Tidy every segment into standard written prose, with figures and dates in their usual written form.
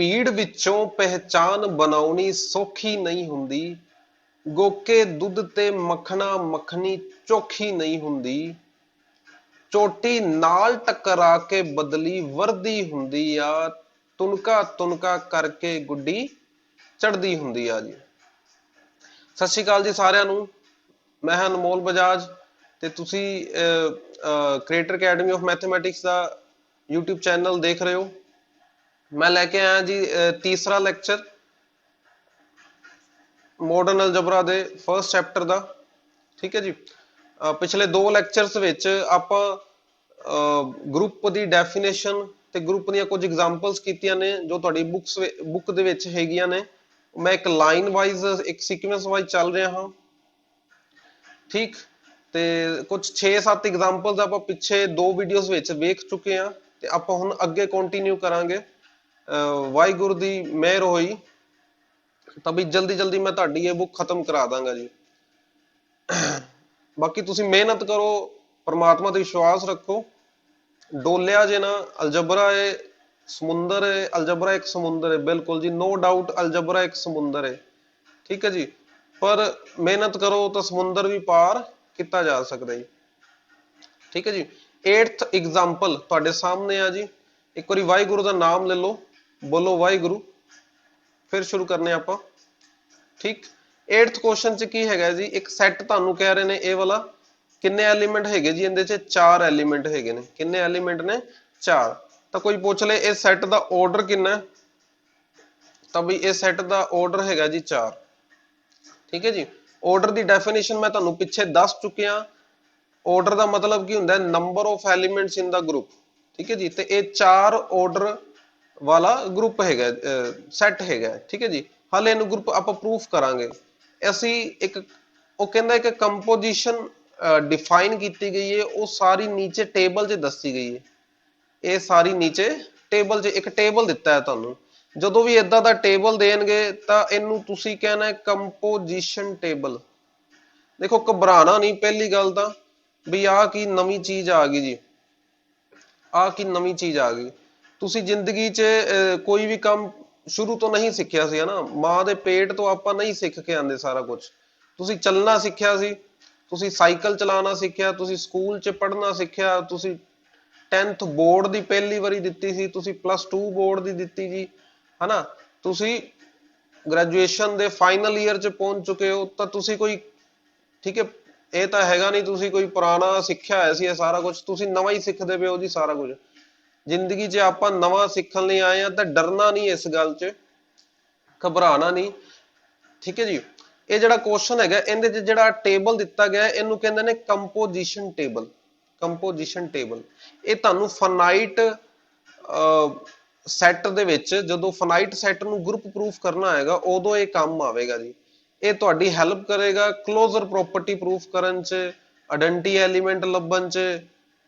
ਭੀੜ ਵਿੱਚੋਂ ਪਹਿਚਾਨ ਬਣਾਉਣੀ ਸੌਖੀ ਨਹੀਂ ਹੁੰਦੀ। ਗੋਕੇ ਦੁੱਧ ਤੇ ਮੱਖਣਾ ਮੱਖਣੀ ਚੋਖੀ ਨਹੀਂ ਹੁੰਦੀ। ਚੋਟੀ ਨਾਲ ਟਕਰਾ ਕੇ ਬਦਲੀ ਵਰਦੀ ਹੁੰਦੀ ਆ। ਤੁਨਕਾ ਤੁਨਕਾ ਕਰਕੇ ਗੁੱਡੀ ਚੜਦੀ ਹੁੰਦੀ ਆ ਜੀ। ਸਤਿ ਸ਼੍ਰੀ ਅਕਾਲ ਜੀ ਸਾਰਿਆਂ ਨੂੰ। ਮੈਂ ਹਾਂ ਅਨਮੋਲ ਬਜਾਜ ਤੇ ਤੁਸੀਂ creator academy of mathematics the YouTube channel ਦੇਖ ਰਹੇ ਹੋ। ਮੈਂ ਲੈ ਕੇ ਆਇਆ ਜੀ ਤੀਸਰਾ ਲੈਕਚਰ ਮਾਡਰਨ ਅਲਜਬਰਾ ਦੇ ਫਰਸਟ ਚੈਪਟਰ ਦਾ। ਠੀਕ ਹੈ ਜੀ। ਪਿਛਲੇ ਦੋ ਲੈਕਚਰਸ ਵਿੱਚ ਆਪਾਂ ਗਰੁੱਪ ਦੀ ਡੈਫੀਨੇਸ਼ਨ ਤੇ ਗਰੁੱਪ ਦੀਆਂ ਕੁਝ ਐਗਜ਼ਾਮਪਲਸ ਕੀਤੀਆਂ ਨੇ ਜੋ ਤੁਹਾਡੀ ਬੁੱਕ ਦੇ ਵਿੱਚ ਹੈਗੀਆਂ ਨੇ। ਮੈਂ ਇੱਕ ਲਾਈਨ ਵਾਈਜ਼ ਇੱਕ ਸੀਕੁਐਂਸ ਵਾਈਜ਼ ਚੱਲ ਰਿਹਾ ਹਾਂ। ਠੀਕ ਤੇ ਕੁਝ 6-7 ਐਗਜ਼ਾਮਪਲਸ ਆਪਾਂ ਪਿੱਛੇ ਦੋ ਵੀਡੀਓਜ਼ ਵਿੱਚ ਵੇਖ ਚੁੱਕੇ ਹਾਂ ਤੇ ਆਪਾਂ ਹੁਣ ਅੱਗੇ ਕੰਟੀਨਿਊ ਕਰਾਂਗੇ। ਵਾਹਿਗੁਰੂ ਦੀ ਮਿਹਰ ਹੋਈ ਤਾਂ ਵੀ ਜਲਦੀ ਮੈਂ ਤੁਹਾਡੀ ਇਹ ਬੁੱਕ ਖਤਮ ਕਰਾ ਦਾਂਗਾ ਜੀ। ਬਾਕੀ ਤੁਸੀਂ ਮਿਹਨਤ ਕਰੋ, ਪਰਮਾਤਮਾ ਤੇ ਵਿਸ਼ਵਾਸ ਰੱਖੋ। ਡੋਲਿਆ ਜੇ ਨਾ, ਅਲਜਬਰਾ ਹੈ ਸਮੁੰਦਰ ਹੈ, ਅਲਜਬਰਾ ਇੱਕ ਸਮੁੰਦਰ ਹੈ, ਬਿਲਕੁਲ ਜੀ, ਨੋ ਡਾਊਟ ਅਲਜਬਰਾ ਇੱਕ ਸਮੁੰਦਰ ਹੈ। ਠੀਕ ਹੈ ਜੀ, ਪਰ ਮਿਹਨਤ ਕਰੋ ਤਾਂ ਸਮੁੰਦਰ ਵੀ ਪਾਰ ਕੀਤਾ ਜਾ ਸਕਦਾ ਜੀ। ਠੀਕ ਹੈ ਜੀ। 8th ਐਗਜ਼ਾਮਪਲ ਤੁਹਾਡੇ ਸਾਹਮਣੇ ਆ ਜੀ। ਇੱਕ ਵਾਰੀ ਵਾਹਿਗੁਰੂ ਦਾ ਨਾਮ ਲੈ ਲਓ, ਬੋਲੋ ਵਾਹਿਗੁਰੂ, ਫਿਰ ਸ਼ੁਰੂ ਕਰਨੇ ਆਪਾਂ। ਠੀਕ 8th ਕੁਐਸਚਨ ਚ ਕੀ ਹੈਗਾ ਜੀ, ਇੱਕ ਸੈੱਟ ਤੁਹਾਨੂੰ ਕਹਿ ਰਹੇ ਨੇ ਇਹ ਵਾਲਾ। ਕਿੰਨੇ ਐਲੀਮੈਂਟ ਹੈਗੇ ਜੀ ਇਹਦੇ ਚ? 4 ਐਲੀਮੈਂਟ ਹੈਗੇ ਨੇ। ਕਿੰਨੇ ਐਲੀਮੈਂਟ ਨੇ? 4। ਤਾਂ ਕੋਈ ਪੁੱਛ ਲੇ ਇਸ ਸੈੱਟ ਦਾ ਆਰਡਰ ਕਿੰਨਾ ਹੈ, ਤਾਂ ਵੀ ਇਸ ਸੈੱਟ ਦਾ ਆਰਡਰ ਹੈਗਾ ਜੀ 4। ਠੀਕ ਹੈ ਜੀ। ਆਰਡਰ ਦੀ ਡੈਫੀਨੇਸ਼ਨ ਮੈਂ ਤੁਹਾਨੂੰ ਪਿੱਛੇ ਦੱਸ ਚੁੱਕਿਆ। ਆਰਡਰ ਦਾ ਮਤਲਬ ਕੀ ਹੁੰਦਾ ਹੈ? Number of elements in the group. ਠੀਕ ਹੈ ਜੀ। ਤੇ ਇਹ 4 ਆਰਡਰ ਵਾਲਾ ਗਰੁੱਪ ਹੈਗਾ, ਸੈੱਟ ਹੈਗਾ। ਠੀਕ ਹੈ ਜੀ। ਹਾਲੇ ਇਹਨੂੰ ਗਰੁੱਪ ਆਪਾਂ ਪ੍ਰੂਫ ਕਰਾਂਗੇ। ਅਸੀਂ ਇੱਕ ਉਹ ਕਹਿੰਦਾ ਇੱਕ ਕੰਪੋਜੀਸ਼ਨ ਡਿਫਾਈਨ ਕੀਤੀ ਗਈ ਹੈ, ਉਹ ਸਾਰੀ ਨੀਚੇ ਟੇਬਲ 'ਚ ਦੱਸੀ ਗਈ ਹੈ। ਇਹ ਸਾਰੀ ਨੀਚੇ ਟੇਬਲ 'ਚ ਇੱਕ ਟੇਬਲ ਦਿੱਤਾ ਹੈ ਤੁਹਾਨੂੰ। ਜਦੋਂ ਵੀ ਇਦਾਂ ਦਾ ਟੇਬਲ ਦੇਣਗੇ ਤਾਂ ਇਹਨੂੰ ਤੁਸੀਂ ਕਹਿਣਾ ਹੈ ਕੰਪੋਜੀਸ਼ਨ ਟੇਬਲ। ਦੇਖੋ ਘਬਰਾਣਾ ਨਹੀਂ ਪਹਿਲੀ ਗੱਲ ਤਾਂ ਵੀ ਆਹ ਕੀ ਨਵੀਂ ਚੀਜ਼ ਆ ਗਈ ਜੀ, ਆਹ ਕੀ ਨਵੀਂ ਚੀਜ਼ ਆ ਗਈ। ਤੁਸੀਂ ਜ਼ਿੰਦਗੀ 'ਚ ਕੋਈ ਵੀ ਕੰਮ ਸ਼ੁਰੂ ਤੋਂ ਨਹੀਂ ਸਿੱਖਿਆ ਸੀ ਹਨਾ। ਮਾਂ ਦੇ ਪੇਟ ਤੋਂ ਆਪਾਂ ਨਹੀਂ ਸਿੱਖ ਕੇ ਆਂਦੇ ਸਾਰਾ ਕੁਝ। ਤੁਸੀਂ ਚੱਲਣਾ ਸਿੱਖਿਆ ਸੀ, ਤੁਸੀਂ ਸਾਈਕਲ ਚਲਾਉਣਾ ਸਿੱਖਿਆ, ਤੁਸੀਂ ਸਕੂਲ 'ਚ ਪੜ੍ਹਨਾ ਸਿੱਖਿਆ, ਤੁਸੀਂ 10th ਬੋਰਡ ਦੀ ਪਹਿਲੀ ਵਾਰੀ ਦਿੱਤੀ ਸੀ, ਤੁਸੀਂ +2 ਬੋਰਡ ਦੀ ਦਿੱਤੀ ਜੀ ਹਨਾ। ਤੁਸੀਂ ਗ੍ਰੈਜੂਏਸ਼ਨ ਦੇ ਫਾਈਨਲ ਈਅਰ 'ਚ ਪਹੁੰਚ ਚੁੱਕੇ ਹੋ ਤਾਂ ਤੁਸੀਂ ਕੋਈ, ਠੀਕ ਹੈ, ਇਹ ਤਾਂ ਹੈਗਾ ਨਹੀਂ ਤੁਸੀਂ ਕੋਈ ਪੁਰਾਣਾ ਸਿੱਖਿਆ ਹੋਇਆ ਸੀ। ਇਹ ਸਾਰਾ ਕੁਝ ਤੁਸੀਂ ਨਵਾਂ ਹੀ ਸਿੱਖਦੇ ਪਏ ਹੋ ਜੀ। ਸਾਰਾ ਕੁਝ ਜ਼ਿੰਦਗੀ 'ਚ ਆਪਾਂ ਨਵਾਂ ਸਿੱਖਣ ਲਈ ਆਏ ਆ ਤਾਂ ਡਰਨਾ ਨਹੀਂ ਇਸ ਗੱਲ 'ਚ, ਘਬਰਾਣਾ ਨਹੀਂ। ਠੀਕ ਹੈ ਜੀ। ਇਹ ਜਿਹੜਾ ਕੁਐਸਚਨ ਹੈਗਾ ਇਹਦੇ 'ਚ ਜਿਹੜਾ ਟੇਬਲ ਦਿੱਤਾ ਗਿਆ ਇਹਨੂੰ ਕਹਿੰਦੇ ਨੇ ਕੰਪੋਜੀਸ਼ਨ ਟੇਬਲ। ਕੰਪੋਜੀਸ਼ਨ ਟੇਬਲ ਇਹ ਤੁਹਾਨੂੰ ਫਾਈਨਾਈਟ ਸੈੱਟ ਦੇ ਵਿੱਚ, ਜਦੋਂ ਫਾਈਨਾਈਟ ਸੈੱਟ ਨੂੰ ਗਰੁੱਪ ਪ੍ਰੂਫ ਕਰਨਾ ਹੈਗਾ ਉਦੋਂ ਇਹ ਕੰਮ ਆਵੇਗਾ ਜੀ। ਇਹ ਤੁਹਾਡੀ ਹੈਲਪ ਕਰੇਗਾ ਕਲੋਜ਼ਰ ਪ੍ਰੋਪਰਟੀ ਪ੍ਰੂਫ ਕਰਨ 'ਚ, ਆਇਡੈਂਟੀ ਐਲੀਮੈਂਟ ਲੱਭਣ 'ਚ।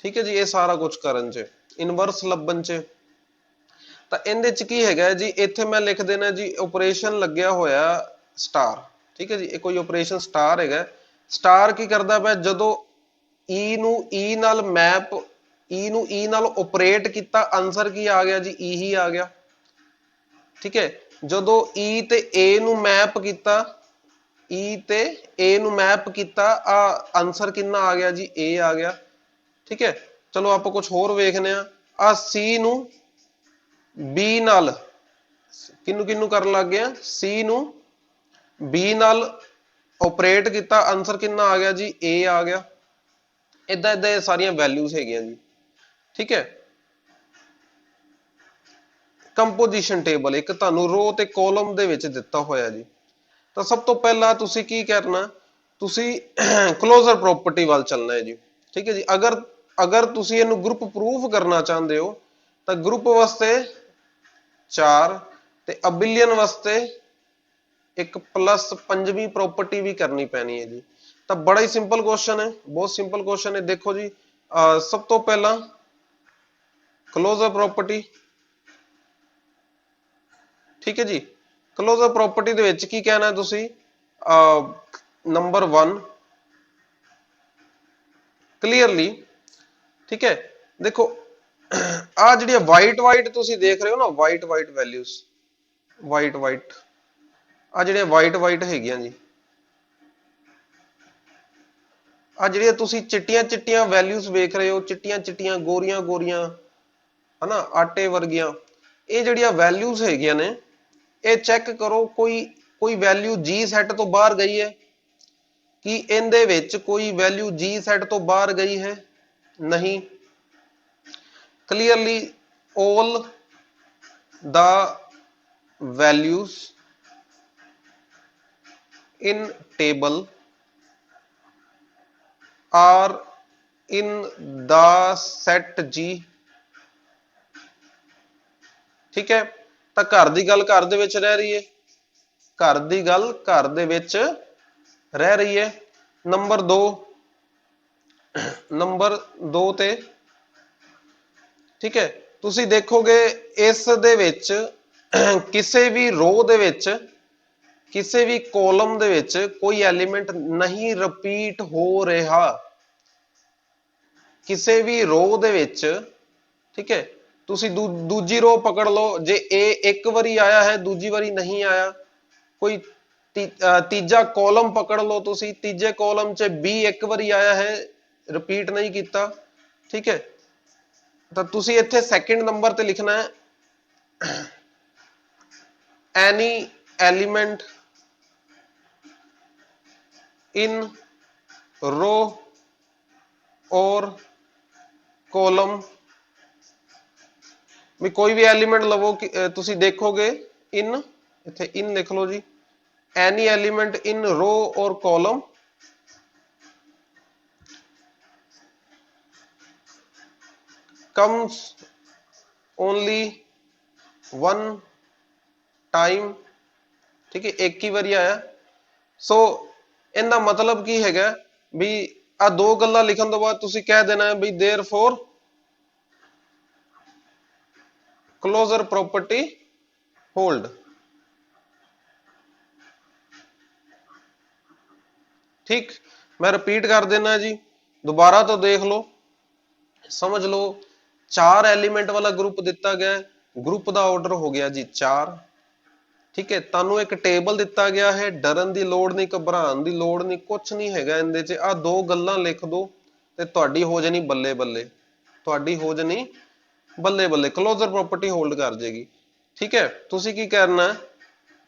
ਠੀਕ ਹੈ ਜੀ। ਇਹ ਸਾਰਾ ਕੁਝ ਕਰਨ 'ਚ, ਇਨਵਰਸ ਲੱਭਣ 'ਚ। ਤਾਂ ਇਹਦੇ 'ਚ ਕੀ ਹੈਗਾ ਜੀ, ਇੱਥੇ ਮੈਂ ਲਿਖ ਦੇਣਾ ਜੀ ਆਪਰੇਸ਼ਨ ਲੱਗਿਆ ਹੋਇਆ ਸਟਾਰ। ਠੀਕ ਹੈ ਜੀ। ਇਹ ਕੋਈ ਆਪਰੇਸ਼ਨ ਸਟਾਰ ਹੈਗਾ। ਸਟਾਰ ਕੀ ਕਰਦਾ ਪਿਆ, ਜਦੋਂ E ਨੂੰ E ਨਾਲ ਮੈਪ, E ਨੂੰ E ਨਾਲ ਆਪਰੇਟ ਕੀਤਾ, ਆਨਸਰ ਕੀ ਆ ਗਿਆ ਜੀ? E ਹੀ ਆ ਗਿਆ। ਠੀਕ ਹੈ। ਜਦੋਂ E ਤੇ A ਨੂੰ ਮੈਪ ਕੀਤਾ, E ਤੇ A ਨੂੰ ਮੈਪ ਕੀਤਾ, ਆ ਆਨਸਰ ਕਿੰਨਾ ਆ ਗਿਆ ਜੀ? A ਆ ਗਿਆ। ਠੀਕ ਹੈ। ਚਲੋ ਆਪਾਂ ਕੁਝ ਹੋਰ ਵੇਖਨੇ ਆ। ਆ C ਨੂੰ B ਨਾਲ ਕਿਹਨੂੰ ਕਰਨ ਲੱਗ ਗਿਆ? C ਨੂੰ B ਨਾਲ ਆਪਰੇਟ ਕੀਤਾ, ਆਨਸਰ ਕਿੰਨਾ ਆ ਗਿਆ ਜੀ? A ਆ ਗਿਆ। ਇਦਾਂ ਇਹ ਸਾਰੀਆਂ ਵੈਲਿਊਜ਼ ਹੈਗੀਆਂ ਜੀ। ਠੀਕ ਹੈ। ਕੰਪੋਜੀਸ਼ਨ ਟੇਬਲ ਇੱਕ ਤੁਹਾਨੂੰ ਰੋ ਤੇ ਕਾਲਮ ਦੇ ਵਿੱਚ ਦਿੱਤਾ ਹੋਇਆ ਜੀ। ਤਾਂ ਸਭ ਤੋਂ ਪਹਿਲਾਂ ਤੁਸੀਂ ਕੀ ਕਰਨਾ, ਤੁਸੀਂ ਕਲੋਜ਼ਰ ਪ੍ਰੋਪਰਟੀ ਵੱਲ ਚੱਲਣਾ ਹੈ ਜੀ। ਠੀਕ ਹੈ ਜੀ। ਅਗਰ ਤੁਸੀਂ ਇਹਨੂੰ ਗਰੁੱਪ ਪ੍ਰੂਫ ਕਰਨਾ ਚਾਹੁੰਦੇ ਹੋ ਤਾਂ ਗਰੁੱਪ ਵਾਸਤੇ 4 ਤੇ ਅਬਿਲੀਅਨ ਵਾਸਤੇ ਇੱਕ ਪਲੱਸ ਪੰਜਵੀਂ ਪ੍ਰੋਪਰਟੀ ਵੀ ਕਰਨੀ ਪੈਣੀ ਹੈ ਜੀ। ਤਾਂ ਬੜਾ ਹੀ ਸਿੰਪਲ ਕੁਐਸਚਨ ਹੈ, ਬਹੁਤ ਸਿੰਪਲ ਕੁਐਸਚਨ ਹੈ। ਦੇਖੋ ਜੀ, ਸਭ ਤੋਂ ਪਹਿਲਾਂ ਕਲੋਜ਼ਰ ਪ੍ਰੋਪਰਟੀ। ਠੀਕ ਹੈ ਜੀ। ਕਲੋਜ਼ਰ ਪ੍ਰੋਪਰਟੀ ਦੇ ਵਿੱਚ ਕੀ ਕਹਿਣਾ ਤੁਸੀਂ? Number 1 clearly. ਠੀਕ ਹੈ। ਦੇਖੋ ਆ ਜਿਹੜੀਆਂ ਵਾਈਟ ਤੁਸੀਂ ਦੇਖ ਰਹੇ ਹੋ ਨਾ, ਵਾਈਟ ਵੈਲਿਊਜ਼, ਵਾਈਟ ਵਾਈਟ, ਆ ਜਿਹੜੇ ਵਾਈਟ ਵਾਈਟ ਹੈਗੀਆਂ ਜੀ, ਆ ਜਿਹੜੀਆਂ ਤੁਸੀਂ ਚਿੱਟੀਆਂ ਚਿੱਟੀਆਂ ਵੈਲਿਊਜ਼ ਵੇਖ ਰਹੇ ਹੋ, ਚਿੱਟੀਆਂ ਚਿੱਟੀਆਂ ਗੋਰੀਆਂ ਗੋਰੀਆਂ, ਹਨਾ, ਆਟੇ ਵਰਗੀਆਂ, ਇਹ ਜਿਹੜੀਆਂ ਵੈਲਿਊਜ਼ ਹੈਗੀਆਂ ਨੇ, ਇਹ ਚੈੱਕ ਕਰੋ ਕੋਈ ਕੋਈ ਵੈਲਿਊ ਜੀ ਸੈੱਟ ਤੋਂ ਬਾਹਰ ਗਈ ਹੈ? ਕੀ ਇਹਦੇ ਵਿੱਚ ਕੋਈ ਵੈਲਿਊ ਜੀ ਸੈੱਟ ਤੋਂ ਬਾਹਰ ਗਈ ਹੈ? ਨਹੀਂ। clearly all the values in table are in the set G। ਠੀਕ ਹੈ, ਤਾਂ ਘਰ ਦੀ ਗੱਲ ਘਰ ਦੇ ਵਿੱਚ ਰਹਿ ਰਹੀ ਹੈ, ਘਰ ਦੀ ਗੱਲ ਘਰ ਦੇ ਵਿੱਚ ਰਹਿ ਰਹੀ ਹੈ। ਨੰਬਰ 2 ਤੇ ਠੀਕ ਹੈ, ਤੁਸੀਂ ਦੇਖੋਗੇ ਇਸ ਦੇ ਵਿੱਚ ਕਿਸੇ ਵੀ ਰੋ ਦੇ ਵਿੱਚ, ਕਿਸੇ ਵੀ ਕਾਲਮ ਦੇ ਵਿੱਚ ਕੋਈ ਐਲੀਮੈਂਟ ਨਹੀਂ ਰਿਪੀਟ ਹੋ ਰਿਹਾ, ਕਿਸੇ ਵੀ ਰੋ ਦੇ ਵਿੱਚ। ਠੀਕ ਹੈ, ਤੁਸੀਂ ਦੂਜੀ ਰੋ ਪਕੜ ਲਓ, ਜੇ A ਇੱਕ ਵਾਰੀ ਆਇਆ ਹੈ, ਦੂਜੀ ਵਾਰੀ ਨਹੀਂ ਆਇਆ। ਕੋਈ ਤੀਜਾ ਕਾਲਮ ਪਕੜ ਲਓ ਤੁਸੀਂ, ਤੀਜੇ ਕਾਲਮ 'ਚ B ਇੱਕ ਵਾਰੀ ਆਇਆ ਹੈ, ਰਿਪੀਟ ਨਹੀਂ ਕੀਤਾ। ਠੀਕ ਹੈ, ਤਾਂ ਤੁਸੀਂ ਇੱਥੇ ਸੈਕਿੰਡ ਨੰਬਰ ਤੇ ਲਿਖਣਾ ਹੈ any element in row or column। ਵੀ ਕੋਈ ਵੀ ਐਲੀਮੈਂਟ ਲਵੋ, ਤੁਸੀਂ ਦੇਖੋਗੇ in, ਇੱਥੇ in ਲਿਖ ਲਓ ਜੀ, any element in row or column comes only one time। ਠੀਕ ਹੈ, ਇੱਕ ਹੀ ਵਾਰੀ ਆਇਆ। ਸੋ ਇਹਦਾ ਮਤਲਬ ਕੀ ਹੈਗਾ ਵੀ ਆ ਦੋ ਗੱਲਾਂ ਲਿਖਣ ਤੋਂ ਬਾਅਦ ਤੁਸੀਂ ਕਹਿ ਦੇਣਾ ਹੈ ਵੀ therefore closure property hold। ਠੀਕ, ਮੈਂ ਰਿਪੀਟ ਕਰ ਦੇਣਾ ਜੀ, ਦੁਬਾਰਾ ਤੋਂ ਦੇਖ ਲਓ, ਸਮਝ ਲਓ। 4 ਐਲੀਮੈਂਟ ਵਾਲਾ ਗਰੁੱਪ ਦਿੱਤਾ ਗਿਆ, ਗਰੁੱਪ ਦਾ ਆਰਡਰ ਹੋ ਗਿਆ ਜੀ 4। ਠੀਕ ਹੈ, ਤੁਹਾਨੂੰ ਇੱਕ ਟੇਬਲ ਦਿੱਤਾ ਗਿਆ ਹੈ, ਡਰਨ ਦੀ ਲੋੜ ਨਹੀਂ, ਘਬਰਾਉਣ ਦੀ ਲੋੜ ਨਹੀਂ, ਕੁਝ ਨਹੀਂ ਹੈਗਾ ਇਹਦੇ 'ਚ। ਆ ਦੋ ਗੱਲਾਂ ਲਿਖ ਦੋ ਤੇ ਤੁਹਾਡੀ ਹੋ ਜਾਣੀ ਬੱਲੇ ਬੱਲੇ, ਤੁਹਾਡੀ ਹੋ ਜਾਣੀ ਬੱਲੇ ਬੱਲੇ, ਕਲੋਜ਼ਰ ਪ੍ਰੋਪਰਟੀ ਹੋਲਡ ਕਰ ਜੇਗੀ। ਠੀਕ ਹੈ, ਤੁਸੀਂ ਕੀ ਕਰਨਾ,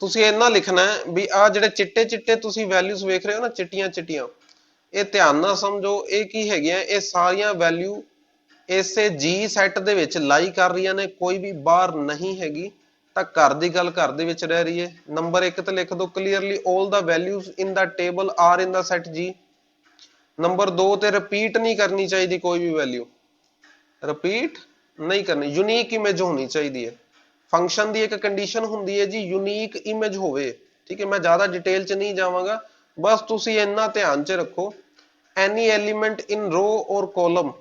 ਤੁਸੀਂ ਇੰਨਾ ਲਿਖਣਾ ਵੀ ਆ ਜਿਹੜੇ ਚਿੱਟੇ ਚਿੱਟੇ ਤੁਸੀਂ ਵੈਲਿਊਜ਼ ਵੇਖ ਰਹੇ ਹੋ ਨਾ, ਚਿੱਟੀਆਂ ਚਿੱਟੀਆਂ, ਇਹ ਧਿਆਨ ਨਾਲ ਸਮਝੋ, ਇਹ ਕੀ ਹੈਗੀਆਂ, ਇਹ ਸਾਰੀਆਂ ਵੈਲਿਊ ਇਸੇ ਜੀ ਸੈੱਟ ਦੇ ਵਿੱਚ ਲਾਈ ਕਰ ਰਹੀਆਂ ਨੇ, ਕੋਈ ਵੀ ਬਾਹਰ ਨਹੀਂ ਹੈਗੀ। ਤਾਂ ਘਰ ਦੀ ਗੱਲ ਘਰ ਦੇ ਵਿੱਚ ਰਹਿ ਰਹੀ ਹੈ। ਨੰਬਰ 1 ਤੇ ਲਿਖ ਦੋ clearly all the values in the table are in the set G। Number 2 ਤੇ ਰਿਪੀਟ ਨਹੀਂ ਕਰਨੀ ਚਾਹੀਦੀ ਕੋਈ ਵੀ ਵੈਲਿਊ, ਰਿਪੀਟ ਨਹੀਂ ਕਰਨੀ, ਯੂਨੀਕ ਇਮੇਜ ਹੋਣੀ ਚਾਹੀਦੀ ਹੈ। ਫੰਕਸ਼ਨ ਦੀ ਇੱਕ ਕੰਡੀਸ਼ਨ ਹੁੰਦੀ ਹੈ ਜੀ, ਯੂਨੀਕ ਇਮੇਜ ਹੋਵੇ। ਠੀਕ ਹੈ, ਮੈਂ ਜ਼ਿਆਦਾ ਡਿਟੇਲ 'ਚ ਨਹੀਂ ਜਾਵਾਂਗਾ, ਬਸ ਤੁਸੀਂ ਇੰਨਾ ਧਿਆਨ 'ਚ ਰੱਖੋ, any element in row or column,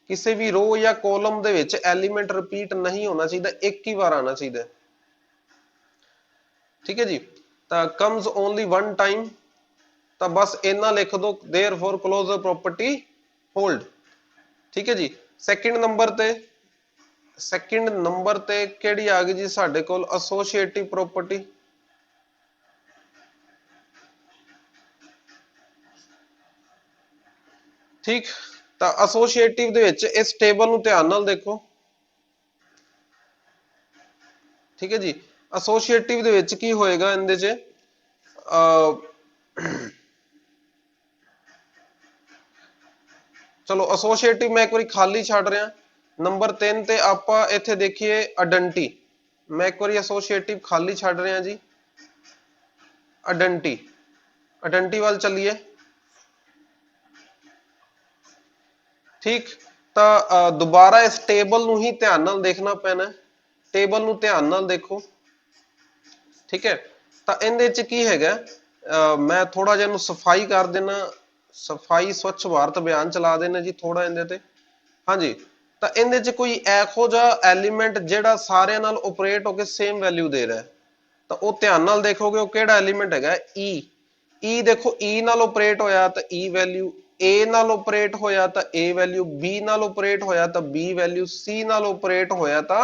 ਕਿਸੇ ਵੀ ਰੋ ਜਾਂ ਕਾਲਮ ਦੇ ਵਿੱਚ ਐਲੀਮੈਂਟ ਰਿਪੀਟ ਨਹੀਂ ਹੋਣਾ ਚਾਹੀਦਾ, ਇੱਕ ਹੀ ਵਾਰ ਆਣਾ ਚਾਹੀਦਾ। ਠੀਕ ਹੈ ਜੀ, ਤਾਂ comes only one time, ਤਾਂ ਬਸ ਇੰਨਾ ਲਿਖ ਦੋ therefore closure property hold। ਠੀਕ ਹੈ ਜੀ, ਸੈਕਿੰਡ ਨੰਬਰ ਤੇ ਕਿਹੜੀ ਆ ਗਈ ਜੀ ਸਾਡੇ ਕੋਲ, ਐਸੋਸੀਏਟਿਵ ਪ੍ਰੋਪਰਟੀ। ਠੀਕ, ਤਾਂ ਐਸੋਸੀਏਟਿਵ ਦੇ ਵਿੱਚ ਇਸ ਟੇਬਲ ਨੂੰ ਧਿਆਨ ਨਾਲ ਦੇਖੋ। ਠੀਕ ਹੈ ਜੀ, ਐਸੋਸੀਏਟਿਵ ਦੇ ਵਿੱਚ ਕੀ ਹੋਏਗਾ, ਇਹਦੇ 'ਚ ਚਲੋ ਐਸੋਸੀਏਟਿਵ ਮੈਂ ਇੱਕ ਵਾਰੀ ਖਾਲੀ ਛੱਡ ਰਿਹਾ। ਨੰਬਰ 3 ਤੇ ਆਪਾਂ ਇੱਥੇ ਦੇਖੀਏ ਆਇਡੈਂਟੀ, ਮੈਂ ਇੱਕ ਵਾਰੀ ਐਸੋਸੀਏਟਿਵ ਖਾਲੀ ਛੱਡ ਰਿਹਾ ਜੀ। ਆਇਡੈਂਟੀ ਵੱਲ ਚੱਲੀਏ। ਠੀਕ, ਤਾਂ ਦੁਬਾਰਾ ਇਸ ਟੇਬਲ ਨੂੰ ਹੀ ਧਿਆਨ ਨਾਲ ਦੇਖਣਾ ਪੈਣਾ, ਟੇਬਲ ਨੂੰ ਧਿਆਨ ਨਾਲ ਦੇਖੋ। ਠੀਕ ਹੈ, ਤਾਂ ਇਹਦੇ 'ਚ ਕੀ ਹੈਗਾ, ਮੈਂ ਥੋੜਾ ਜਿਹਾ ਇਹਨੂੰ ਸਫਾਈ ਕਰ ਦੇਣਾ, ਸਫਾਈ ਸਵੱਛ ਭਾਰਤ ਅਭਿਆਨ ਚਲਾ ਦੇਣਾ ਜੀ ਥੋੜਾ ਇਹਦੇ ਤੇ। ਹਾਂਜੀ, ਤਾਂ ਇਹਦੇ 'ਚ ਕੋਈ ਇਹੋ ਜਿਹਾ ਐਲੀਮੈਂਟ ਜਿਹੜਾ ਸਾਰਿਆਂ ਨਾਲ ਆਪਰੇਟ ਹੋ ਕੇ ਸੇਮ ਵੈਲਿਊ ਦੇ ਰਿਹਾ, ਤਾਂ ਉਹ ਧਿਆਨ ਨਾਲ ਦੇਖੋਗੇ ਉਹ ਕਿਹੜਾ ਐਲੀਮੈਂਟ ਹੈਗਾ, E ਦੇਖੋ, E ਨਾਲ ਆਪਰੇਟ ਹੋਇਆ ਤਾਂ E ਵੈਲਿਊ, A ਨਾਲ ਆਪਰੇਟ ਹੋਇਆ ਤਾਂ A ਵੈਲਿਊ, B ਨਾਲ ਆਪਰੇਟ ਹੋਇਆ ਤਾਂ B ਵੈਲਿਊ, C ਨਾਲ ਆਪਰੇਟ ਹੋਇਆ ਤਾਂ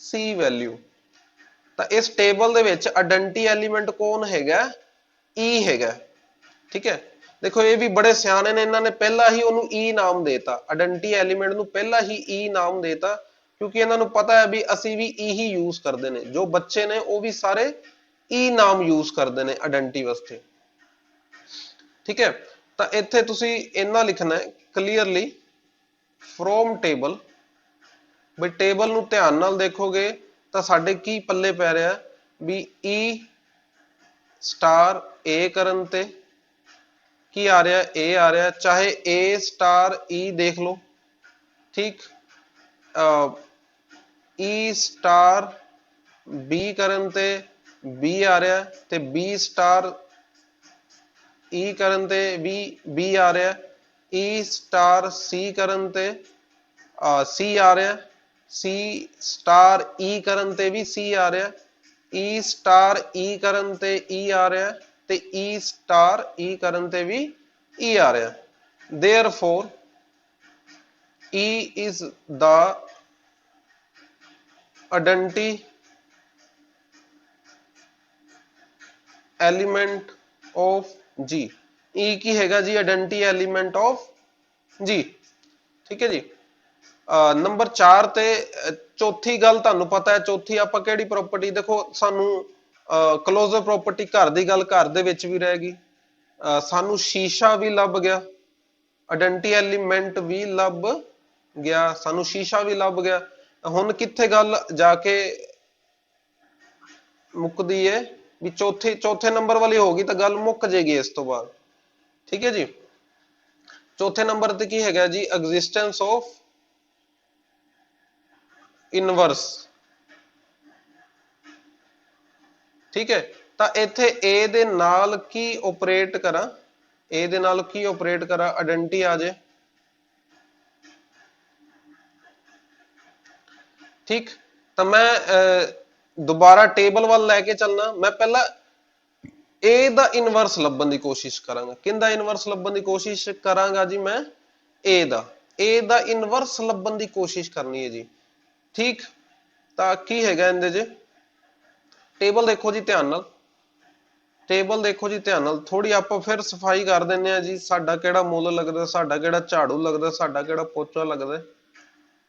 C ਵੈਲਿਊ। ਤਾਂ ਇਸ ਟੇਬਲ ਦੇ ਵਿੱਚ ਆਇਡੈਂਟੀ ਐਲੀਮੈਂਟ ਕੌਣ ਹੈਗਾ? E ਹੈਗਾ। ਠੀਕ ਹੈ, ਦੇਖੋ ਇਹ ਵੀ ਬੜੇ ਸਿਆਣੇ ਨੇ, ਇਹਨਾਂ ਨੇ ਪਹਿਲਾਂ ਹੀ ਉਹਨੂੰ E ਨਾਮ ਦੇਤਾ, ਆਇਡੈਂਟੀ ਐਲੀਮੈਂਟ ਨੂੰ ਪਹਿਲਾਂ ਹੀ E ਨਾਮ ਦੇਤਾ, ਕਿਉਂਕਿ ਇਹਨਾਂ ਨੂੰ ਪਤਾ ਹੈ ਵੀ ਅਸੀਂ ਵੀ E ਹੀ ਯੂਜ਼ ਕਰਦੇ ਨੇ, ਜੋ ਬੱਚੇ ਨੇ ਉਹ ਵੀ ਸਾਰੇ E ਨਾਮ ਯੂਜ਼ ਕਰਦੇ ਨੇ ਆਇਡੈਂਟੀ ਵਾਸਤੇ। ਠੀਕ ਹੈ, ਤਾਂ ਇੱਥੇ ਤੁਸੀਂ ਇੰਨਾ ਲਿਖਣਾ ਹੈ ਕਲੀਅਰਲੀ ਫਰੋਮ ਟੇਬਲ। ਬਈ ਟੇਬਲ ਨੂੰ ਧਿਆਨ ਨਾਲ ਦੇਖੋਗੇ ਤਾਂ ਸਾਡੇ ਕੀ ਪੱਲੇ ਪੈ ਰਿਹਾ ਵੀ E ਸਟਾਰ A ਕਰਨ ਤੇ ਕੀ ਆ ਰਿਹਾ? A ਆ ਰਿਹਾ, ਚਾਹੇ A ਸਟਾਰ E ਦੇਖ ਲਓ। ਠੀਕ, E ਸਟਾਰ B ਕਰਨ ਤੇ B ਆ ਰਿਹਾ, ਤੇ B ਸਟਾਰ E ਕਰਨ ਤੇ ਵੀ B ਆ ਰਿਹਾ, E ਸਟਾਰ C ਕਰਨ ਤੇ C ਆ ਰਿਹਾ, C ਸਟਾਰ E ਕਰਨ ਤੇ ਵੀ C ਆ ਰਿਹਾ, E ਸਟਾਰ E ਕਰਨ ਤੇ E ਆ ਰਿਹਾ, ਤੇ E ਸਟਾਰ E ਕਰਨ ਤੇ ਵੀ E ਆ ਰਿਹਾ। Therefore E is the identity element of G। E ਕੀ ਹੈਗਾ ਜੀ? ਆਇਡੈਂਟੀ ਐਲੀਮੈਂਟ ਆਫ G। ਠੀਕ ਹੈ ਜੀ। ਨੰਬਰ 4 ਤੇ ਚੌਥੀ ਗੱਲ ਤੁਹਾਨੂੰ ਪਤਾ ਹੈ, ਚੌਥੀ ਆਪਾਂ ਕਿਹੜੀ ਪ੍ਰੋਪਰਟੀ, ਦੇਖੋ ਸਾਨੂੰ ਕਲੋਜ਼ਰ ਪ੍ਰੋਪਰਟੀ ਘਰ ਦੀ ਗੱਲ ਘਰ ਦੇ ਵਿੱਚ ਵੀ ਰਹੇਗੀ, ਸਾਨੂੰ ਸ਼ੀਸ਼ਾ ਵੀ ਲੱਭ ਗਿਆ, ਆਇਡੈਂਟੀ ਐਲੀਮੈਂਟ ਵੀ ਲੱਭ ਗਿਆ, ਸਾਨੂੰ ਸ਼ੀਸ਼ਾ ਵੀ ਲੱਭ ਗਿਆ। ਹੁਣ ਕਿੱਥੇ ਗੱਲ ਜਾ ਕੇ ਮੁੱਕਦੀ ਹੈ ਵੀ ਚੌਥੇ ਨੰਬਰ ਵਾਲੀ ਹੋਗੀ ਤਾਂ ਗੱਲ ਮੁੱਕ ਜੇਗੀ ਇਸ ਤੋਂ ਬਾਅਦ। ਠੀਕ ਹੈ ਜੀ, ਚੌਥੇ ਨੰਬਰ ਤੇ ਕੀ ਹੈਗਾ ਜੀ? Existence of inverse. ਠੀਕ ਹੈ, ਤਾਂ ਇੱਥੇ A ਦੇ ਨਾਲ ਕੀ ਆਪਰੇਟ ਕਰਾਂ? A ਦੇ ਨਾਲ ਕੀ ਆਪਰੇਟ ਕਰਾਂ? ਆਇਡੈਂਟੀ ਆ ਜੇ। ਠੀਕ, ਤਾਂ ਮੈਂ ਦੁਬਾਰਾ ਟੇਬਲ ਵੱਲ ਲੈ ਕੇ ਚੱਲਣਾ। ਮੈਂ ਪਹਿਲਾਂ A ਦਾ ਇਨਵਰਸ ਲੱਭਣ ਦੀ ਕੋਸ਼ਿਸ਼ ਕਰਾਂਗਾ। ਕਿੰਦਾ ਇਨਵਰਸ ਲੱਭਣ ਦੀ ਕੋਸ਼ਿਸ਼ ਕਰਾਂਗਾ ਜੀ? ਮੈਂ A ਦਾ ਇਨਵਰਸ ਲੱਭਣ ਦੀ ਕੋਸ਼ਿਸ਼ ਕਰਨੀ ਹੈ ਜੀ। ਠੀਕ, ਤਾਂ ਕੀ ਹੈਗਾ ਇਹਦੇ 'ਚ? ਟੇਬਲ ਦੇਖੋ ਜੀ ਧਿਆਨ ਨਾਲ, ਟੇਬਲ ਦੇਖੋ ਜੀ ਧਿਆਨ ਨਾਲ। ਥੋੜੀ ਆਪਾਂ ਫਿਰ ਸਫਾਈ ਕਰ ਦਿੰਦੇ ਆ ਜੀ, ਸਾਡਾ ਕਿਹੜਾ ਮੁੱਲ ਲੱਗਦਾ, ਸਾਡਾ ਕਿਹੜਾ ਝਾੜੂ ਲੱਗਦਾ, ਸਾਡਾ ਕਿਹੜਾ ਪੋਚਾ ਲੱਗਦਾ।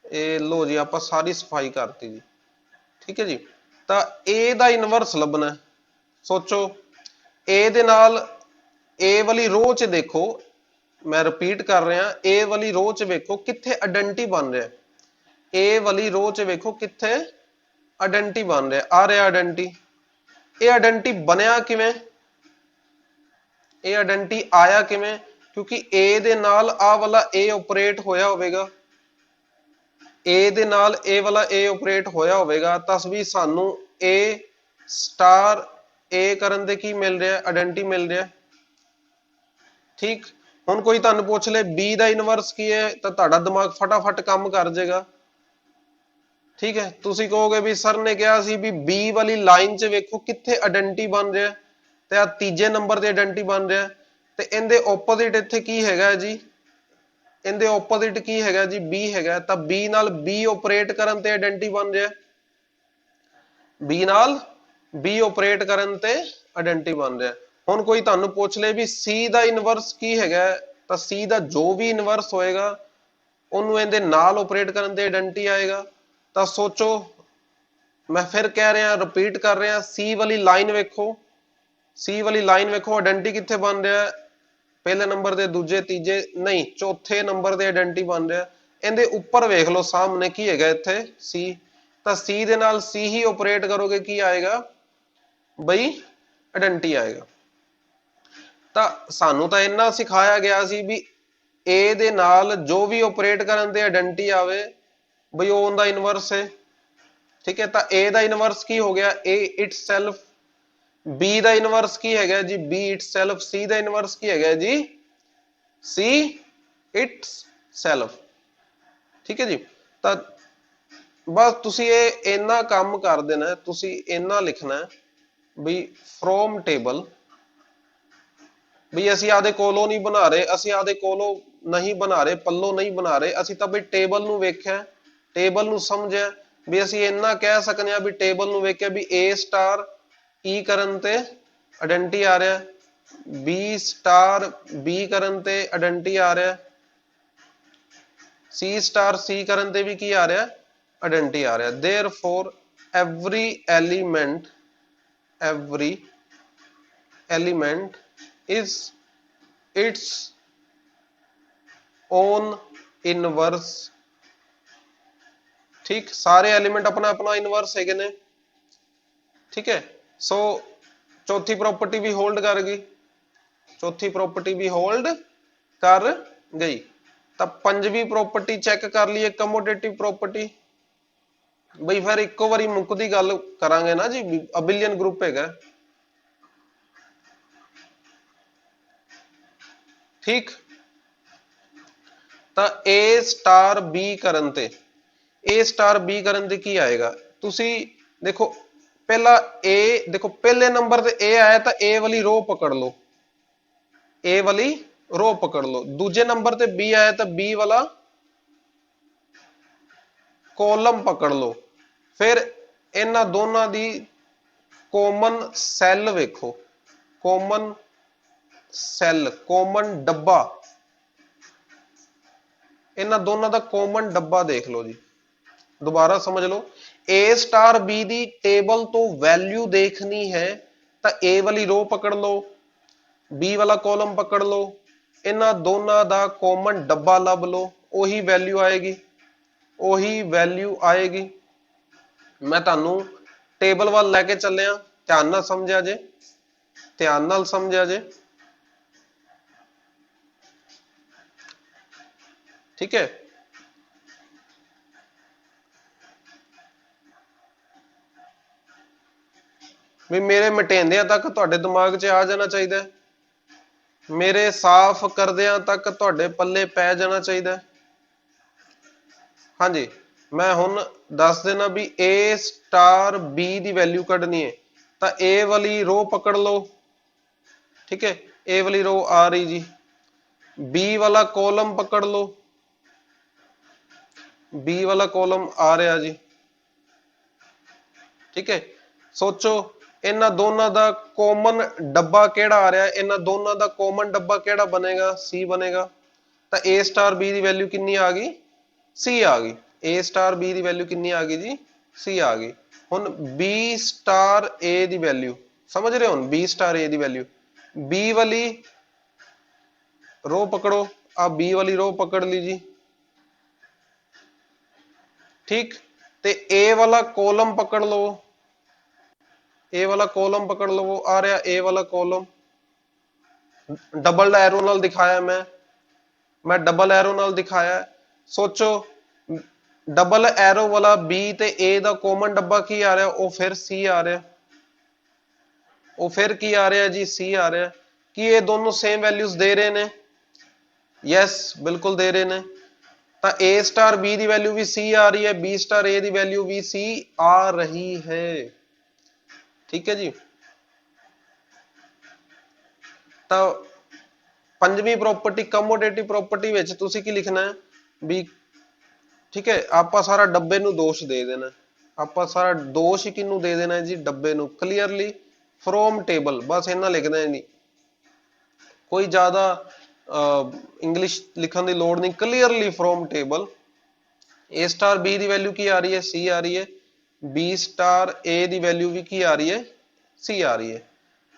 ਇਹ ਲੋ ਜੀ, ਆਪਾਂ ਸਾਰੀ ਸਫਾਈ ਕਰਤੀ ਜੀ। ਠੀਕ ਹੈ ਜੀ, ਤਾਂ A ਦਾ ਇਨਵਰਸ ਲੱਭਣਾ। ਸੋਚੋ, A ਦੇ ਨਾਲ A ਵਾਲੀ ਰੋ 'ਚ ਦੇਖੋ, ਮੈਂ ਰਿਪੀਟ ਕਰ ਰਿਹਾ, A ਵਾਲੀ ਰੋ 'ਚ ਵੇਖੋ ਕਿੱਥੇ ਆਇਡੈਂਟੀ ਬਣ ਰਿਹਾ। A ਵਾਲੀ ਰੋ 'ਚ ਵੇਖੋ ਕਿੱਥੇ ਆਇਡੈਂਟੀ ਬਣ ਰਿਹਾ, ਆ ਰਿਹਾ ਆਇਡੈਂਟੀ। ਇਹ ਆਇਡੈਂਟੀ ਬਣਿਆ ਕਿਵੇਂ? ਇਹ ਆਇਡੈਂਟੀ ਆਇਆ ਕਿਵੇਂ? ਕਿਉਂਕਿ A ਦੇ ਨਾਲ ਆ ਵਾਲਾ A ਆਪਰੇਟ ਹੋਇਆ ਹੋਵੇਗਾ, A ਦੇ ਨਾਲ A ਵਾਲਾ A ਆਪਰੇਟ ਹੋਇਆ ਹੋਵੇਗਾ, ਤਾਂ ਵੀ ਸਾਨੂੰ A ਸਟਾਰ A ਕਰਨ ਦੇ ਕੀ ਮਿਲ ਰਿਹਾ? ਆਇਡੈਂਟੀ ਮਿਲ ਰਿਹਾ। ਠੀਕ, ਹੁਣ ਕੋਈ ਤੁਹਾਨੂੰ ਪੁੱਛ ਲੈ B ਦਾ ਇਨਵਰਸ ਕੀ ਹੈ, ਤਾਂ ਤੁਹਾਡਾ ਦਿਮਾਗ ਫਟਾਫਟ ਕੰਮ ਕਰ ਜਾਏਗਾ। ਠੀਕ ਹੈ, ਤੁਸੀਂ ਕਹੋਗੇ ਵੀ ਸਰ ਨੇ ਕਿਹਾ ਸੀ ਵੀ B ਵਾਲੀ ਲਾਈਨ 'ਚ ਵੇਖੋ ਕਿੱਥੇ ਆਇਡੈਂਟੀ ਬਣ ਰਿਹਾ, ਤੇ ਆ ਤੀਜੇ ਨੰਬਰ ਤੇ ਆਇਡੈਂਟੀ ਬਣ ਰਿਹਾ, ਤੇ ਇਹਦੇ ਆਪੋਜ਼ਿਟ ਇੱਥੇ ਕੀ ਹੈਗਾ ਜੀ? ਇਹਦੇ ਆਪੋਜ਼ਿਟ ਕੀ ਹੈਗਾ ਜੀ? B ਹੈਗਾ, ਤਾਂ B ਨਾਲ B ਆਪਰੇਟ ਕਰਨ ਤੇ ਆਇਡੈਂਟੀ ਬਣ ਰਿਹਾ, B ਨਾਲ B ਆਪਰੇਟ ਕਰਨ ਤੇ ਆਇਡੈਂਟੀ ਬਣ ਰਿਹਾ। ਹੁਣ ਕੋਈ ਤੁਹਾਨੂੰ ਪੁੱਛ ਲੈ ਵੀ C ਦਾ ਇਨਵਰਸ ਕੀ ਹੈਗਾ, ਤਾਂ C ਦਾ ਜੋ ਵੀ ਇਨਵਰਸ ਹੋਏਗਾ ਉਹਨੂੰ ਇਹਦੇ ਨਾਲ ਆਪਰੇਟ ਕਰਨ ਤੇ ਆਇਡੈਂਟੀ ਆਏਗਾ। ਤਾਂ ਸੋਚੋ, ਮੈਂ ਫਿਰ ਕਹਿ ਰਿਹਾ, ਰਿਪੀਟ ਕਰ ਰਿਹਾ, C ਵਾਲੀ ਲਾਈਨ ਵੇਖੋ, C ਵਾਲੀ ਲਾਈਨ ਵੇਖੋ, ਆਇਡੈਂਟੀ ਕਿੱਥੇ ਬਣ ਰਿਹਾ? ਪਹਿਲੇ ਨੰਬਰ ਤੇ, ਦੂਜੇ, ਤੀਜੇ, ਨਹੀਂ ਚੌਥੇ ਨੰਬਰ ਤੇ ਆਇਡੈਂਟੀ ਬਣ ਰਿਹਾ। ਇਹਦੇ ਉੱਪਰ ਵੇਖ ਲਓ ਸਾਹਮਣੇ ਕੀ ਹੈਗਾ ਇੱਥੇ? C, ਤਾਂ C ਦੇ ਨਾਲ C ਹੀ ਆਪਰੇਟ ਕਰੋਗੇ, ਕੀ ਆਏਗਾ ਬਈ? ਆਇਡੈਂਟੀ ਆਏਗਾ। ਤਾਂ ਸਾਨੂੰ ਤਾਂ ਇੰਨਾ ਸਿਖਾਇਆ ਗਿਆ ਸੀ ਵੀ A ਦੇ ਨਾਲ ਜੋ ਵੀ ਆਪਰੇਟ ਕਰਨ ਤੇ ਆਇਡੈਂਟੀ ਆਵੇ ਬਈ ਉਹ ਉਹਦਾ ਇਨਵਰਸ ਹੈ। ਠੀਕ ਹੈ, ਤਾਂ A ਦਾ ਇਨਵਰਸ ਕੀ ਹੋ ਗਿਆ? A itself। B ਦਾ ਇਨਵਰਸ ਕੀ ਹੈਗਾ ਜੀ? B itself। C ਦਾ ਇਨਵਰਸ ਕੀ ਹੈਗਾ ਜੀ? C itself। ਠੀਕ ਹੈ ਜੀ, ਤਾਂ ਬਸ ਤੁਸੀਂ ਇਹ ਇੰਨਾ ਕੰਮ ਕਰ ਦੇਣਾ, ਤੁਸੀਂ ਇੰਨਾ ਲਿਖਣਾ ਵੀ ਫਰੋਮ ਟੇਬਲ, ਵੀ ਅਸੀਂ ਆਦੇ ਕੋਲੋਂ ਨਹੀਂ ਬਣਾ ਰਹੇ, ਅਸੀਂ ਆਦੇ ਕੋਲੋਂ ਨਹੀਂ ਬਣਾ ਰਹੇ, ਪੱਲੋਂ ਨਹੀਂ ਬਣਾ ਰਹੇ, ਅਸੀਂ ਤਾਂ ਬਈ ਟੇਬਲ ਨੂੰ ਵੇਖਿਆ, ਟੇਬਲ ਨੂੰ ਸਮਝਿਆ, ਵੀ ਅਸੀਂ ਇੰਨਾ ਕਹਿ ਸਕਨੇ ਆ ਵੀ ਟੇਬਲ ਨੂੰ ਵੇਖ ਕੇ ਵੀ A ਸਟਾਰ E ਕਰਨ ਤੇ ਆਇਡੈਂਟੀ ਆ ਰਿਹਾ, B ਸਟਾਰ B ਕਰਨ ਤੇ ਆਇਡੈਂਟੀ ਆ ਰਿਹਾ, C ਸਟਾਰ C ਕਰਨ ਤੇ ਵੀ ਕੀ ਆ ਰਿਹਾ, ਆਇਡੈਂਟੀ ਆ ਰਿਹਾ। therefore every element is its own inverse। ठीक, सारे एलिमेंट अपना अपना इनवर्स है ने। ठीक है, सो चौथी प्रॉपर्टी भी होल्ड कर गई, चौथी प्रॉपर्टी भी होल्ड कर गई। तब पंजवी प्रॉपर्टी चेक कर लिए, कमोडेटिव प्रॉपर्टी। बई फिर इको बारी मुकदी गल करांगे ना जी, अबिलियन ग्रुप है। ठीक, तो ए स्टार बी करन ते ए स्टार बी करन ते की आएगा, तुसी देखो पहला ए, देखो पहले नंबर ते ए आया तो ए वाली रो पकड़ लो, ए वाली रो पकड़ लो। दूजे नंबर ते बी आया तो बी वाला कॉलम पकड़ लो। फिर इन्हां दोनों दी कॉमन सैल वेखो, कॉमन सैल, कॉमन डब्बा, इन्हां दोनों दा कॉमन डब्बा देख लो जी। दोबारा समझ लो, ए स्टार बी दी टेबल तो वैल्यू देखनी है तो ए वाली रो पकड़ लो, बी वाला कॉलम पकड़ लो, इन्हां दोनों दा कॉमन डब्बा लब लो, ओही वैल्यू आएगी, ओही वैल्यू आएगी। मैं तानू टेबल वाल लैके चलिया, ध्यान नाल समझिया जे, ध्यान नाल समझिया जे। ठीक है, भी मेरे मटेंदिया तक तुहाडे दिमाग च आ जाना चाहिए, मेरे साफ करदिया तक तुहाडे पल्ले पै जाना चाहिए। हाँ जी, मैं हुण दस देना भी ए स्टार बी दी वैल्यू कढनी है तो ए वाली रो पकड़ लो। ठीक है, ए वाली रो आ रही जी, बी वाला कॉलम पकड़ लो, बी वाला कॉलम आ रहा जी। ठीक है, सोचो इन्हां दोनों दा कॉमन डब्बा केड़ा आ रहा है, इन्हां दोनों दा कॉमन डब्बा केड़ा बनेगा, सी बनेगा। तो ए स्टार बी दी वैल्यू कितनी आ गई, सी आ गई। ए स्टार बी दी वैल्यू कितनी आ गई जी, सी आ गई। हुण बी स्टार ए दी वैल्यू समझ रहे हो, बी स्टार ए दी वैल्यू, बी वाली रो पकड़ो, आ बी वाली रो पकड़ लीजिए। ठीक, ते ए वाला कॉलम पकड़ लो, ए वाला कॉलम पकड़ लो, वो आ रहा ए वाला कॉलम, डबल एरो नाल दिखाया मैं डबल एरो नाल दिखाया। सोचो डबल एरो वाला बी ते ए दा कॉमन डब्बा की आ रहा, वो फिर सी आ रहा, वो फिर की आ रहा जी, सी आ रहा। कि ये दोनों सेम वैल्यूज दे रहे ने, यस बिल्कुल दे रहे ने। तो ए स्टार बी दी वैल्यू भी सी आ रही है, बी स्टार ए दी वैल्यू भी सी आ रही है। ठीक है जी, तो पंजवीं प्रॉपर्टी कमोडेटिव प्रॉपर्टी विच तुसी की लिखना है भी, ठीक है, आपा सारा डब्बे नू दोष दे देना, आपा सारा दोष ही किनू दे देना है जी, डब्बे नू। क्लियरली फ्रॉम टेबल, बस इन्ना लिखना है, नहीं कोई ज्यादा इंग्लिश लिखने की लोड़ नहीं, clearly from table. A star be the value की आ रही है, सी आ रही है, बी स्टार ए दी वैल्यू भी की आ रही है, सी आ रही है।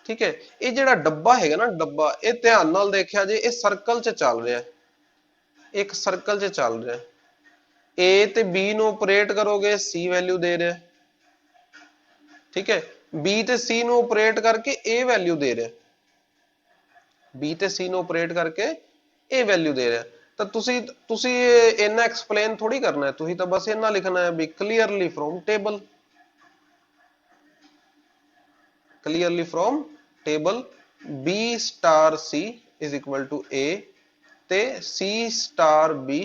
ठीक है, ये जेड़ा डब्बा है ना, डब्बा ये ध्यान नाल देखिया जे, ये सर्कल च चल रहा है, एक सर्कल च चल रहा है। ए ते बी नू ऑपरेट करोगे, सी वैल्यू दे रहा है। ठीक है, बी ते सी नू ऑपरेट करके ए वैल्यू दे रहा है, बी ते सी नू ऑपरेट करके ए वैल्यू दे रहा है। तो तुसी इन्ना एक्सप्लेन थोड़ी करना है, तुसी तो बस इन्ना लिखना है भी clearly from table, clearly from table B star C is equal to A ते सी स्टार बी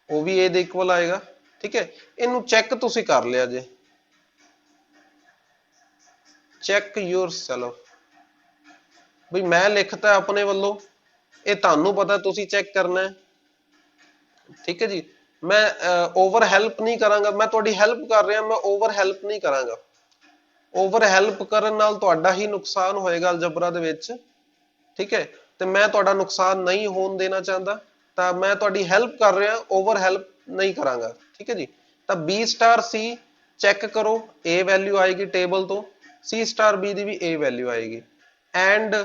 वो भी ए दे इक्वल आएगा। ठीक है, इनू चेक तुसी कर लिया जे, चेक योरसेल्फ, भाई मैं लिखता अपने वालों, ये तानू पता तुसी चेक करना है। ठीक है जी, मैं ओवर हेल्प नहीं करांगा, मैं ਤੁਹਾਡੀ हेल्प कर रहा, मैं ओवर हेल्प नहीं करांगा। ओवर हेल्प ਕਰਨ ਨਾਲ ਤੁਹਾਡਾ ਹੀ ਨੁਕਸਾਨ ਹੋਏਗਾ ਅਲਜਬਰਾ ਦੇ ਵਿੱਚ, ਠੀਕ ਹੈ, ਤੇ ਮੈਂ ਤੁਹਾਡਾ ਨੁਕਸਾਨ ਨਹੀਂ ਹੋਣ ਦੇਣਾ ਚਾਹੁੰਦਾ, ਤਾਂ ਮੈਂ ਤੁਹਾਡੀ ਹੈਲਪ ਕਰ ਰਿਹਾ, ਓਵਰ ਹੈਲਪ ਨਹੀਂ ਕਰਾਂਗਾ, ਠੀਕ ਹੈ ਜੀ। ਤਾਂ B ਸਟਾਰ C ਚੈੱਕ ਕਰੋ, A ਵੈਲਿਊ ਆਏਗੀ ਟੇਬਲ ਤੋਂ, C star B the we A value ਆਏਗੀ, ਐਂਡ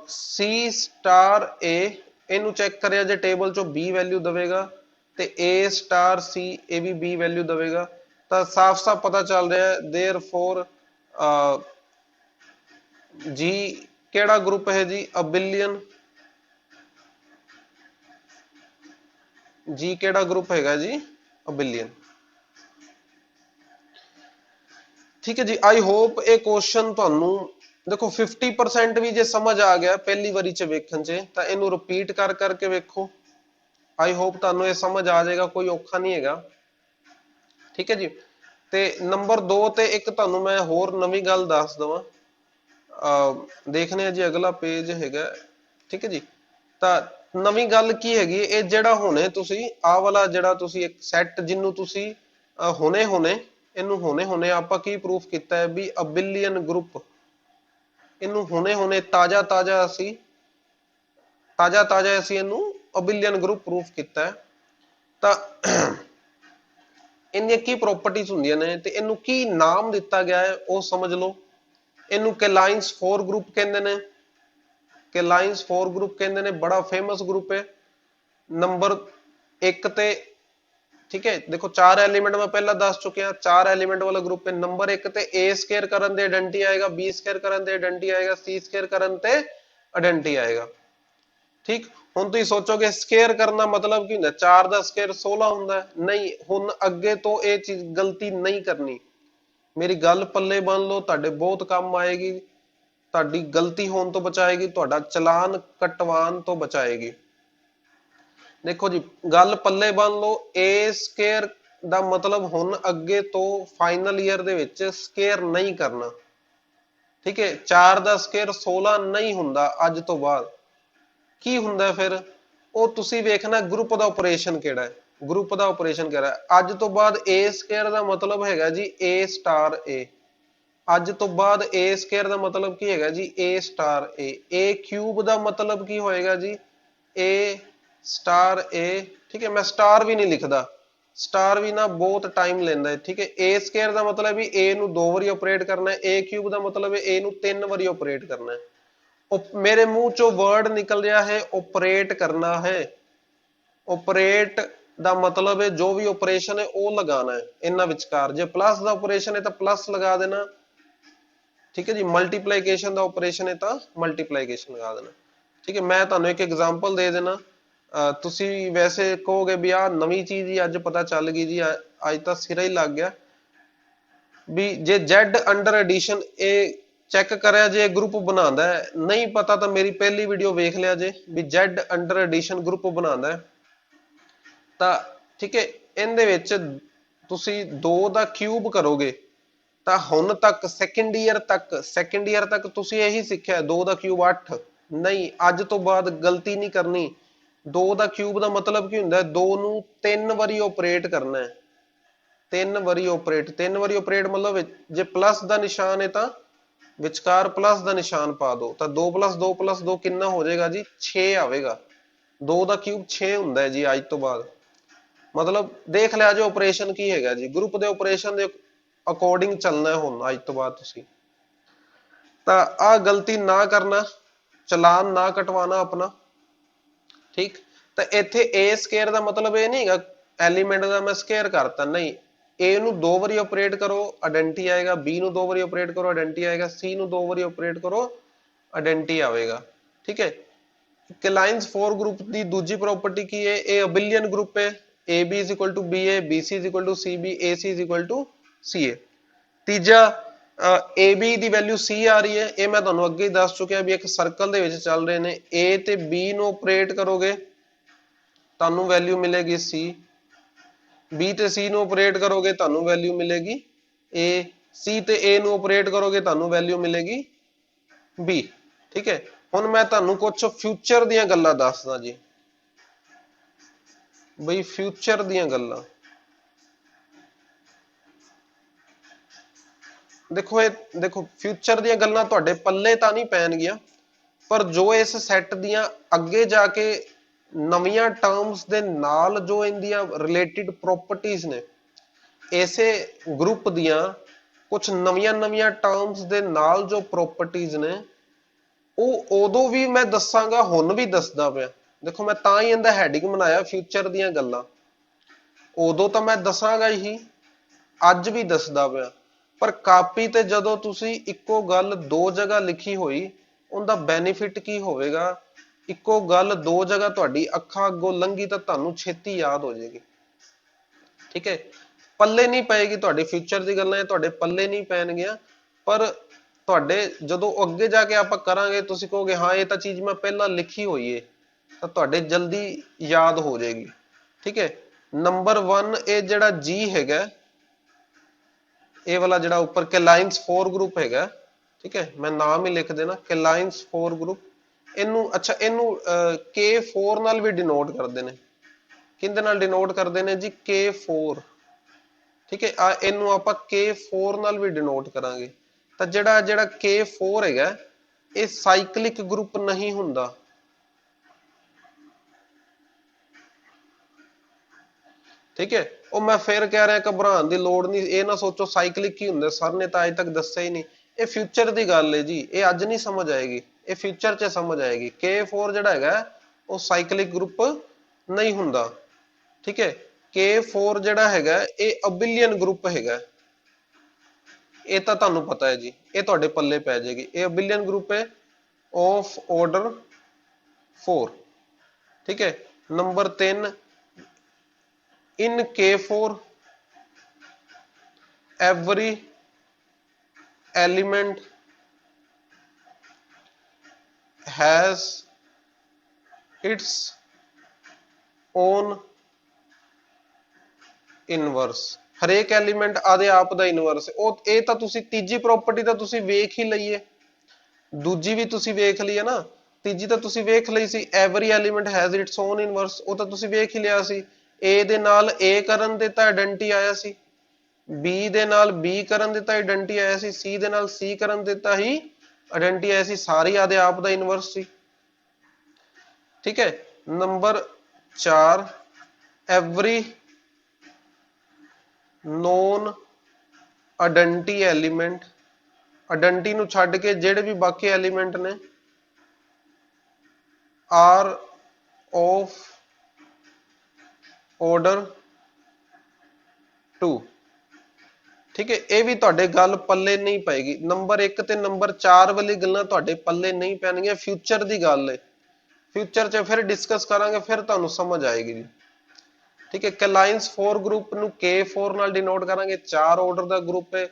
C ਸਟਾਰ A ਇਹਨੂੰ ਚੈੱਕ ਕਰਿਆ ਜੇ ਟੇਬਲ ਚੋਂ B ਵੈਲਿਊ ਦਵੇਗਾ ਤੇ A ਸਟਾਰ C ਇਹ ਵੀ B ਵੈਲਿਊ ਦਵੇਗਾ, ਤਾਂ ਸਾਫ਼-ਸਾਫ਼ ਪਤਾ ਚੱਲ ਰਿਹਾ ਹੈ देयरफॉर जी ਕਿਹੜਾ ਗਰੁੱਪ ਹੈ ਜੀ, ਅਬਿਲੀਅਨ। ਜੀ ਕਿਹੜਾ ਗਰੁੱਪ ਹੈਗਾ ਜੀ, ਅਬਿਲੀਅਨ, ਠੀਕ ਹੈ ਜੀ। ਆਈ ਹੋਪ ਇਹ ਕੁਐਸਚਨ ਤੁਹਾਨੂੰ ਦੇਖੋ 50% ਵੀ ਜੇ ਸਮਝ ਆ ਗਿਆ ਪਹਿਲੀ ਵਾਰੀ ਚ ਵੇਖਣ ਚ, ਤਾਂ ਇਹਨੂੰ ਰਿਪੀਟ ਕਰ ਕਰਕੇ ਵੇਖੋ, ਆਈ ਹੋਪ ਤੁਹਾਨੂੰ ਇਹ ਸਮਝ ਆ ਜਾਏਗਾ, ਕੋਈ ਔਖਾ ਨਹੀਂ ਹੈਗਾ, ਠੀਕ ਹੈ ਜੀ। ਤੇ ਨੰਬਰ 2 ਤੇ ਇੱਕ ਤੁਹਾਨੂੰ ਮੈਂ ਹੋਰ ਨਵੀਂ ਗੱਲ ਦੱਸ ਦਵਾਂ, ਦੇਖਨੇ ਆ ਜੀ ਅਗਲਾ ਪੇਜ ਹੈਗਾ, ਠੀਕ ਹੈ ਜੀ। ਤਾਂ ਨਵੀਂ ਗੱਲ ਕੀ ਹੈਗੀ, ਇਹ ਜਿਹੜਾ ਹੁਣੇ ਤੁਸੀਂ ਆਹ ਵਾਲਾ ਜਿਹੜਾ ਤੁਸੀਂ ਇੱਕ ਸੈੱਟ ਜਿਹਨੂੰ ਤੁਸੀਂ ਹੁਣੇ ਹੁਣੇ ਇਹਨੂੰ ਹੁਣੇ ਹੁਣੇ ਆਪਾਂ ਕੀ ਪ੍ਰੂਫ ਕੀਤਾ ਹੈ ਵੀ ਅਬਿਲੀਅਨ ਗਰੁੱਪ, ਇਹਨੂੰ ਹੁਣੇ ਹੁਣੇ ਤਾਜ਼ਾ ਤਾਜ਼ਾ ਅਸੀਂ ਇਹਨੂੰ ਅਬਿਲੀਅਨ ਗਰੁੱਪ ਪ੍ਰੂਫ ਕੀਤਾ ਹੈ। ਤਾਂ ਇਹਦੀਆਂ ਕੀ ਪ੍ਰੋਪਰਟੀਜ਼ ਹੁੰਦੀਆਂ ਨੇ ਤੇ ਇਹਨੂੰ ਕੀ ਨਾਮ ਦਿੱਤਾ ਗਿਆ ਹੈ ਉਹ ਸਮਝ ਲਓ। ਇਹਨੂੰ ਕੈਲਾਈਨਸ 4 ਗਰੁੱਪ ਕਹਿੰਦੇ ਨੇ, ਕੈਲਾਈਨਸ 4 ਗਰੁੱਪ ਕਹਿੰਦੇ ਨੇ, ਬੜਾ ਫੇਮਸ ਗਰੁੱਪ ਹੈ। ਨੰਬਰ 1 ਤੇ, ਠੀਕ ਹੈ, ਦੇਖੋ 4 ਐਲੀਮੈਂਟ ਮੈਂ ਪਹਿਲਾਂ ਦੱਸ ਚੁੱਕਿਆ, 4 ਐਲੀਮੈਂਟ ਵਾਲਾ ਗਰੁੱਪ ਹੈ। ਨੰਬਰ 1 ਤੇ A ਸਕੁਅਰ ਕਰਨ ਤੇ ਆਇਡੈਂਟੀ ਆਏਗਾ, B ਸਕੁਅਰ ਕਰਨ ਤੇ ਆਇਡੈਂਟੀ ਆਏਗਾ, C ਸਕੁਅਰ ਕਰਨ ਤੇ ਆਇਡੈਂਟੀ ਆਏਗਾ, ਠੀਕ। ਹੁਣ ਤੁਸੀਂ ਸੋਚੋਗੇ ਸਕੁਅਰ ਕਰਨਾ ਮਤਲਬ ਕੀ ਹੁੰਦਾ, 4 ਦਾ ਸਕੁਅਰ 16 ਹੁੰਦਾ, ਨਹੀਂ, ਹੁਣ ਅੱਗੇ ਤੋਂ ਇਹ ਚੀਜ਼ ਗਲਤੀ ਨਹੀਂ ਕਰਨੀ, ਮੇਰੀ ਗੱਲ ਪੱਲੇ ਬੰਨ ਲਓ, ਤੁਹਾਡੇ ਬਹੁਤ ਕੰਮ ਆਏਗੀ, ਤੁਹਾਡੀ ਗਲਤੀ ਹੋਣ ਤੋਂ ਬਚਾਏਗੀ, ਤੁਹਾਡਾ ਚਲਾਨ ਕਟਵਾਉਣ ਤੋਂ ਬਚਾਏਗੀ। ਦੇਖੋ ਜੀ ਗੱਲ ਪੱਲੇ ਬੰਨ ਲਓ, A ਸਕੁਅਰ ਦਾ ਮਤਲਬ ਹੁਣ ਅੱਗੇ ਤੋਂ ਫਾਈਨਲ ਈਅਰ ਦੇ ਵਿੱਚ ਸਕੁਅਰ ਨਹੀਂ ਕਰਨਾ, ਠੀਕ ਹੈ। 4 ਦਾ ਸਕੁਅਰ 16 ਨਹੀਂ ਹੁੰਦਾ, ਅੱਜ ਤੋਂ ਬਾਅਦ ਕੀ ਹੁੰਦਾ ਫਿਰ, ਉਹ ਤੁਸੀਂ ਵੇਖਣਾ ਗਰੁੱਪ ਦਾ ਆਪਰੇਸ਼ਨ ਕਿਹੜਾ ਹੈ, ਗਰੁੱਪ ਦਾ ਆਪਰੇਸ਼ਨ ਕਿਹੜਾ ਹੈ। ਅੱਜ ਤੋਂ ਬਾਅਦ A ਸਕੁਅਰ ਦਾ ਮਤਲਬ ਹੈਗਾ ਜੀ A ਸਟਾਰ A, ਅੱਜ ਤੋਂ ਬਾਅਦ A ਸਕੁਅਰ ਦਾ ਮਤਲਬ ਕੀ ਹੈਗਾ ਜੀ A star A, A cube ਦਾ ਮਤਲਬ ਕੀ ਹੋਏਗਾ ਜੀ A ਸਟਾਰ A, ਠੀਕ ਹੈ। ਮੈਂ ਸਟਾਰ ਵੀ ਨਹੀਂ ਲਿਖਦਾ, ਸਟਾਰ ਵੀ ਨਾ ਬਹੁਤ ਟਾਈਮ ਲੈਂਦਾ ਹੈ, ਠੀਕ ਹੈ। A ਸਕੁਅਰ ਦਾ ਮਤਲਬ ਵੀ A ਨੂੰ 2 ਵਾਰੀ ਆਪਰੇਟ ਕਰਨਾ ਹੈ, A ਕਿਊਬ ਦਾ ਮਤਲਬ ਹੈ A ਨੂੰ 3 ਵਾਰੀ ਆਪਰੇਟ ਕਰਨਾ ਹੈ। मेरे मुंह चो वर्ड निकल रहा है ऑपरेट करना है, ऑपरेट ਦਾ ਮਤਲਬ ਹੈ ਜੋ ਵੀ ਆਪਰੇਸ਼ਨ ਹੈ ਉਹ ਲਗਾਣਾ ਹੈ ਇਹਨਾਂ ਵਿਚਕਾਰ, ਜੇ ਪਲੱਸ ਦਾ ਆਪਰੇਸ਼ਨ ਹੈ ਤਾਂ ਪਲੱਸ ਲਗਾ ਦੇਣਾ, ਠੀਕ ਹੈ ਜੀ। ਮਲਟੀਪਲੀਕੇਸ਼ਨ ਦਾ ਆਪਰੇਸ਼ਨ ਹੈ ਤਾਂ ਮਲਟੀਪਲੀਕੇਸ਼ਨ ਲਗਾ ਦੇਣਾ, ਠੀਕ ਹੈ। ਮੈਂ ਤੁਹਾਨੂੰ ਇੱਕ ਐਗਜ਼ਾਮਪਲ ਦੇ ਦੇਣਾ, ਤੁਸੀਂ ਵੈਸੇ ਕਹੋਗੇ ਵੀ ਆ ਨਵੀਂ ਚੀਜ਼ ਹੀ ਅੱਜ ਪਤਾ ਚੱਲ ਗਈ ਜੀ, ਅੱਜ ਤਾਂ ਸਿਰਾ ਹੀ ਲੱਗ ਗਿਆ ਵੀ ਜੇ Z ਅੰਡਰ ਐਡੀਸ਼ਨ ਇਹ ਚੈੱਕ ਕਰਿਆ ਜੇ ਗਰੁੱਪ ਬਣਾਉਂਦਾ ਹੈ, ਨਹੀਂ ਪਤਾ ਤਾਂ ਮੇਰੀ ਪਹਿਲੀ ਵੀਡੀਓ ਵੇਖ ਲਿਆ ਜੇ ਵੀ Z ਅੰਡਰ ਐਡੀਸ਼ਨ ਗਰੁੱਪ ਬਣਾਉਂਦਾ ਹੈ, ਤਾਂ ਠੀਕ ਹੈ। ਇਹਦੇ ਵਿੱਚ ਤੁਸੀਂ 2 ਦਾ ਕਿਊਬ ਕਰੋਗੇ ਤਾਂ ਹੁਣ ਤੱਕ ਸੈਕੰਡ ਈਅਰ ਤੱਕ ਤੁਸੀਂ ਇਹੀ ਸਿੱਖਿਆ 2 ਦਾ ਕਿਊਬ 8, ਨਹੀਂ, ਅੱਜ ਤੋਂ ਬਾਅਦ ਗਲਤੀ ਨਹੀਂ ਕਰਨੀ। 2 ਦਾ ਕਿਊਬ ਦਾ ਮਤਲਬ ਕੀ ਹੁੰਦਾ, 2 ਨੂੰ 3 ਵਾਰੀ ਆਪਰੇਟ ਕਰਨਾ ਹੈ, 3 ਵਾਰੀ ਆਪਰੇਟ ਮਤਲਬ ਜੇ ਪਲੱਸ ਦਾ ਨਿਸ਼ਾਨ ਹੈ ਤਾਂ ਵਿਚਕਾਰ ਪਲੱਸ ਦਾ ਨਿਸ਼ਾਨ ਪਾ ਦੋ, ਤਾਂ 2 + 2 ਕਿੰਨਾ ਹੋ ਜਾਏਗਾ ਜੀ 6 ਆਵੇਗਾ। 2 ਦਾ ਕਿਊਬ 6 ਹੁੰਦਾ ਹੈ ਜੀ ਅੱਜ ਤੋਂ ਬਾਅਦ, ਮਤਲਬ ਦੇਖ ਲਿਆ ਜੋ ਆਪਰੇਸ਼ਨ ਕੀ ਹੈਗਾ ਜੀ, ਗਰੁੱਪ ਦੇ ਆਪਰੇਸ਼ਨ ਦੇ ਅਕੋਰਡਿੰਗ ਚੱਲਣਾ ਹੈ ਹੁਣ ਅੱਜ ਤੋਂ ਬਾਅਦ ਤੁਸੀਂ। ਤਾਂ ਆਹ ਗਲਤੀ ਨਾ ਕਰਨਾ, ਚਲਾਨ ਨਾ ਕਟਵਾਣਾ ਆਪਣਾ, ਠੀਕ। ਤਾਂ ਇੱਥੇ A ਸਕੁਅਰ ਦਾ ਮਤਲਬ ਇਹ ਨਹੀਂ ਹੈਗਾ ਐਲੀਮੈਂਟ ਦਾ ਮੈਂ ਸਕੁਅਰ ਕਰਤਾ, ਨਹੀਂ, A ਨੂੰ 2 ਵਾਰੀ ਆਪਰੇਟ ਕਰੋ ਆਇਡੈਂਟੀ ਆਏਗਾ, B ਨੂੰ 2 ਵਾਰੀ ਆਪਰੇਟ ਕਰੋ ਆਇਡੈਂਟੀ ਆਏਗਾ, C ਨੂੰ 2 ਵਾਰੀ ਆਪਰੇਟ ਕਰੋ ਆਇਡੈਂਟੀ ਆਵੇਗਾ, ਠੀਕ ਹੈ। ਕਲਾਈਨਸ 4 ਗਰੁੱਪ ਦੀ ਦੂਜੀ ਪ੍ਰਾਪਰਟੀ ਕੀ ਹੈ, ਇਹ ਅਬਿਲੀਅਨ ਗਰੁੱਪ ਹੈ, AB = BA, BC = CB, AC = CA। ਤੀਜਾ AB ਦੀ ਵੈਲਿਊ C ਆ ਰਹੀ ਹੈ, ਇਹ ਮੈਂ ਤੁਹਾਨੂੰ ਅੱਗੇ ਹੀ ਦੱਸ ਚੁੱਕਿਆ ਵੀ ਇੱਕ ਸਰਕਲ ਦੇ ਵਿੱਚ ਚੱਲ ਰਹੇ ਨੇ, A ਤੇ B ਨੂੰ ਆਪਰੇਟ ਕਰੋਗੇ ਤੁਹਾਨੂੰ ਵੈਲਿਊ ਮਿਲੇਗੀ C, B ਤੇ C ਨੂੰ ਆਪਰੇਟ ਕਰੋਗੇ ਤੁਹਾਨੂੰ ਵੈਲਿਊ ਮਿਲੇਗੀ A, C ਤੇ A ਨੂੰ ਆਪਰੇਟ ਕਰੋਗੇ ਤੁਹਾਨੂੰ ਵੈਲਿਊ ਮਿਲੇਗੀ B, ਠੀਕ ਹੈ। ਹੁਣ ਮੈਂ ਤੁਹਾਨੂੰ ਕੁਝ ਫਿਊਚਰ ਦੀਆਂ ਗੱਲਾਂ ਦੱਸਦਾ ਜੀ, ਬਈ ਫਿਊਚਰ ਦੀਆਂ ਗੱਲਾਂ। ਦੇਖੋ ਇਹ ਦੇਖੋ ਫਿਊਚਰ ਦੀਆਂ ਗੱਲਾਂ ਤੁਹਾਡੇ ਪੱਲੇ ਤਾਂ ਨਹੀਂ ਪੈਣਗੀਆਂ, ਪਰ ਜੋ ਇਸ ਸੈੱਟ ਦੀਆਂ ਅੱਗੇ ਜਾ ਕੇ ਨਵੀਆਂ ਟਰਮਸ ਦੇ ਨਾਲ ਜੋ ਇਹਦੀਆਂ ਰਿਲੇਟਿਡ ਪ੍ਰੋਪਰਟੀਆਂ ਨੇ, ਇਸੇ ਗਰੁੱਪ ਦੀਆਂ ਕੁਝ ਨਵੀਆਂ ਟਰਮਸ ਦੇ ਨਾਲ ਜੋ ਪ੍ਰੋਪਰਟੀਆਂ ਨੇ, ਉਹ ਉਦੋਂ ਵੀ ਮੈਂ ਦੱਸਾਂਗਾ, ਹੁਣ ਵੀ ਦੱਸਦਾ ਪਿਆ। ਦੇਖੋ ਮੈਂ ਤਾਂ ਹੀ ਇਹਦਾ ਹੈਡਿੰਗ ਬਣਾਇਆ ਫਿਊਚਰ ਦੀਆਂ ਗੱਲਾਂ। ਉਦੋਂ ਤਾਂ ਮੈਂ ਦੱਸਾਂਗਾ ਹੀ, ਅੱਜ ਵੀ ਦੱਸਦਾ ਪਿਆ। ਪਰ ਕਾਪੀ ਤੇ ਜਦੋਂ ਤੁਸੀਂ ਇੱਕੋ ਗੱਲ ਦੋ ਜਗ੍ਹਾ ਲਿਖੀ ਹੋਈ, ਉਹਦਾ ਬੈਨੀਫਿਟ ਕੀ ਹੋਵੇਗਾ? ਇੱਕੋ ਗੱਲ ਦੋ ਜਗ੍ਹਾ ਤੁਹਾਡੀ ਅੱਖਾਂ ਅੱਗੋਂ ਲੰਘੀ ਤਾਂ ਤੁਹਾਨੂੰ ਛੇਤੀ ਯਾਦ ਹੋ ਜਾਏਗੀ। ਠੀਕ ਹੈ, ਪੱਲੇ ਨਹੀਂ ਪਏਗੀ ਤੁਹਾਡੇ ਫਿਊਚਰ ਦੀ ਗੱਲਾਂ, ਤੁਹਾਡੇ ਪੱਲੇ ਨਹੀਂ ਪੈਣਗੀਆਂ, ਪਰ ਤੁਹਾਡੇ ਜਦੋਂ ਅੱਗੇ ਜਾ ਕੇ ਆਪਾਂ ਕਰਾਂਗੇ, ਤੁਸੀਂ ਕਹੋਗੇ ਹਾਂ ਇਹ ਤਾਂ ਚੀਜ਼ ਮੈਂ ਪਹਿਲਾਂ ਲਿਖੀ ਹੋਈ ਹੈ, ਤਾਂ ਤੁਹਾਡੇ ਜਲਦੀ ਯਾਦ ਹੋ ਜਾਏਗੀ। ਠੀਕ ਹੈ, ਨੰਬਰ 1 ਇਹ ਜਿਹੜਾ G ਹੈਗਾ, ਇਹ ਵਾਲਾ ਜਿਹੜਾ ਉੱਪਰ ਕੈਲਾਈਨਸ 4 ਗਰੁੱਪ ਹੈਗਾ। ਠੀਕ ਹੈ, ਮੈਂ ਨਾਮ ਹੀ ਲਿਖ ਦੇਣਾ ਕੈਲਾਈਨਸ 4 ਗਰੁੱਪ। ਇਹਨੂੰ ਅੱਛਾ ਇਹਨੂੰ K4 ਨਾਲ ਵੀ ਡਿਨੋਟ ਕਰਦੇ ਨੇ। ਕਿਹਦੇ ਨਾਲ ਡਿਨੋਟ ਕਰਦੇ ਨੇ ਜੀ? K4। ਠੀਕ ਹੈ, ਇਹਨੂੰ ਆਪਾਂ K4 ਨਾਲ ਵੀ ਡਿਨੋਟ ਕਰਾਂਗੇ। ਤਾਂ ਜਿਹੜਾ K4 ਹੈਗਾ, ਇਹ ਸਾਈਕਲਿਕ ਗਰੁੱਪ ਨਹੀਂ ਹੁੰਦਾ। ਠੀਕ ਹੈ, ਉਹ ਮੈਂ ਫੇਰ ਕਹਿ ਰਿਹਾ ਘਬਰਾਉਣ ਦੀ ਲੋੜ ਨਹੀਂ। ਇਹ ਨਾ ਸੋਚੋ ਸਾਈਕਲਿਕ ਕੀ ਹੁੰਦਾ, ਸਰ ਨੇ ਤਾਂ ਅਜੇ ਤੱਕ ਦੱਸਿਆ ਹੀ ਨਹੀਂ। ਇਹ ਫਿਊਚਰ ਦੀ ਗੱਲ ਹੈ ਜੀ, ਇਹ ਅੱਜ ਨਹੀਂ ਸਮਝ ਆਏਗੀ, ਇਹ ਫਿਊਚਰ 'ਚ ਸਮਝ ਆਏਗੀ। K4 ਜਿਹੜਾ ਹੈਗਾ ਉਹ ਸਾਈਕਲਿਕ ਗਰੁੱਪ ਨਹੀਂ ਹੁੰਦਾ। ਠੀਕ ਹੈ, K4 ਜਿਹੜਾ ਹੈਗਾ ਇਹ ਅਬਿਲੀਅਨ ਗਰੁੱਪ ਹੈਗਾ। ਇਹ ਤਾਂ ਤੁਹਾਨੂੰ ਪਤਾ ਹੈ ਜੀ, ਇਹ ਤੁਹਾਡੇ ਪੱਲੇ ਪੈ ਜਾਏਗੀ। ਇਹ ਅਬਿਲੀਅਨ ਗਰੁੱਪ ਹੈ ਆਫ ਆਰਡਰ 4। ਠੀਕ ਹੈ, number 3 in K4 every element has its own inverse। ਹਰੇਕ ਐਲੀਮੈਂਟ ਆਦੇ ਆਪ ਦਾ ਇਨਵਰਸ। ਉਹ ਇਹ ਤਾਂ ਤੁਸੀਂ ਤੀਜੀ ਪ੍ਰੋਪਰਟੀ ਤਾਂ ਤੁਸੀਂ ਵੇਖ ਹੀ ਲਈਏ, ਦੂਜੀ ਵੀ ਤੁਸੀਂ ਵੇਖ ਲਈ ਹੈ ਨਾ, ਤੀਜੀ ਤਾਂ ਤੁਸੀਂ ਵੇਖ ਲਈ ਸੀ every element has its own inverse। ਉਹ ਤਾਂ ਤੁਸੀਂ ਵੇਖ ਹੀ ਲਿਆ ਸੀ। A ਦੇ ਨਾਲ A ਕਰਨ ਦੇ ਤਾਂ ਆਇਡੈਂਟੀ ਆਇਆ ਸੀ, B ਦੇ ਨਾਲ B ਕਰਨ ਦੇ ਤਾਂ ਆਇਡੈਂਟੀ ਆਇਆ ਸੀ, C ਦੇ ਨਾਲ C ਕਰਨ ਦੇ ਤਾਂ ਹੀ ਆਇਡੈਂਟੀ ਆਇਆ ਸੀ। ਸਾਰੀ ਆਦੇ ਆਪ ਦਾ ਇਨਵਰਸ ਸੀ। ਠੀਕ ਹੈ, ਨੰਬਰ 4 every ਨੋਨ ਆਇਡੈਂਟੀ ਐਲੀਮੈਂਟ, ਆਇਡੈਂਟੀ ਨੂੰ ਛੱਡ ਕੇ ਜਿਹੜੇ ਵੀ ਬਾਕੀ ਐਲੀਮੈਂਟ ਨੇ, ਆਰ ਆਫ ਆਰਡਰ 2। ਠੀਕ ਹੈ, ਇਹ ਵੀ ਤੁਹਾਡੇ ਗੱਲ ਪੱਲੇ ਨਹੀਂ ਪਏਗੀ। ਨੰਬਰ 1 ਤੇ ਨੰਬਰ 4 ਵਾਲੀ ਗੱਲਾਂ ਤੁਹਾਡੇ ਪੱਲੇ ਨਹੀਂ ਪੈਣਗੀਆਂ, ਫਿਊਚਰ ਦੀ ਗੱਲ ਹੈ। ਫਿਊਚਰ 'ਚ ਫਿਰ ਡਿਸਕਸ ਕਰਾਂਗੇ, ਫਿਰ ਤੁਹਾਨੂੰ ਸਮਝ ਆਏਗੀ ਜੀ। ਠੀਕ ਹੈ, ਕੈਲਾਈਨਸ 4 ਗਰੁੱਪ ਨੂੰ K4 ਨਾਲ ਡਿਨੋਟ ਕਰਾਂਗੇ। 4 ਆਰਡਰ ਦਾ ਗਰੁੱਪ ਹੈ।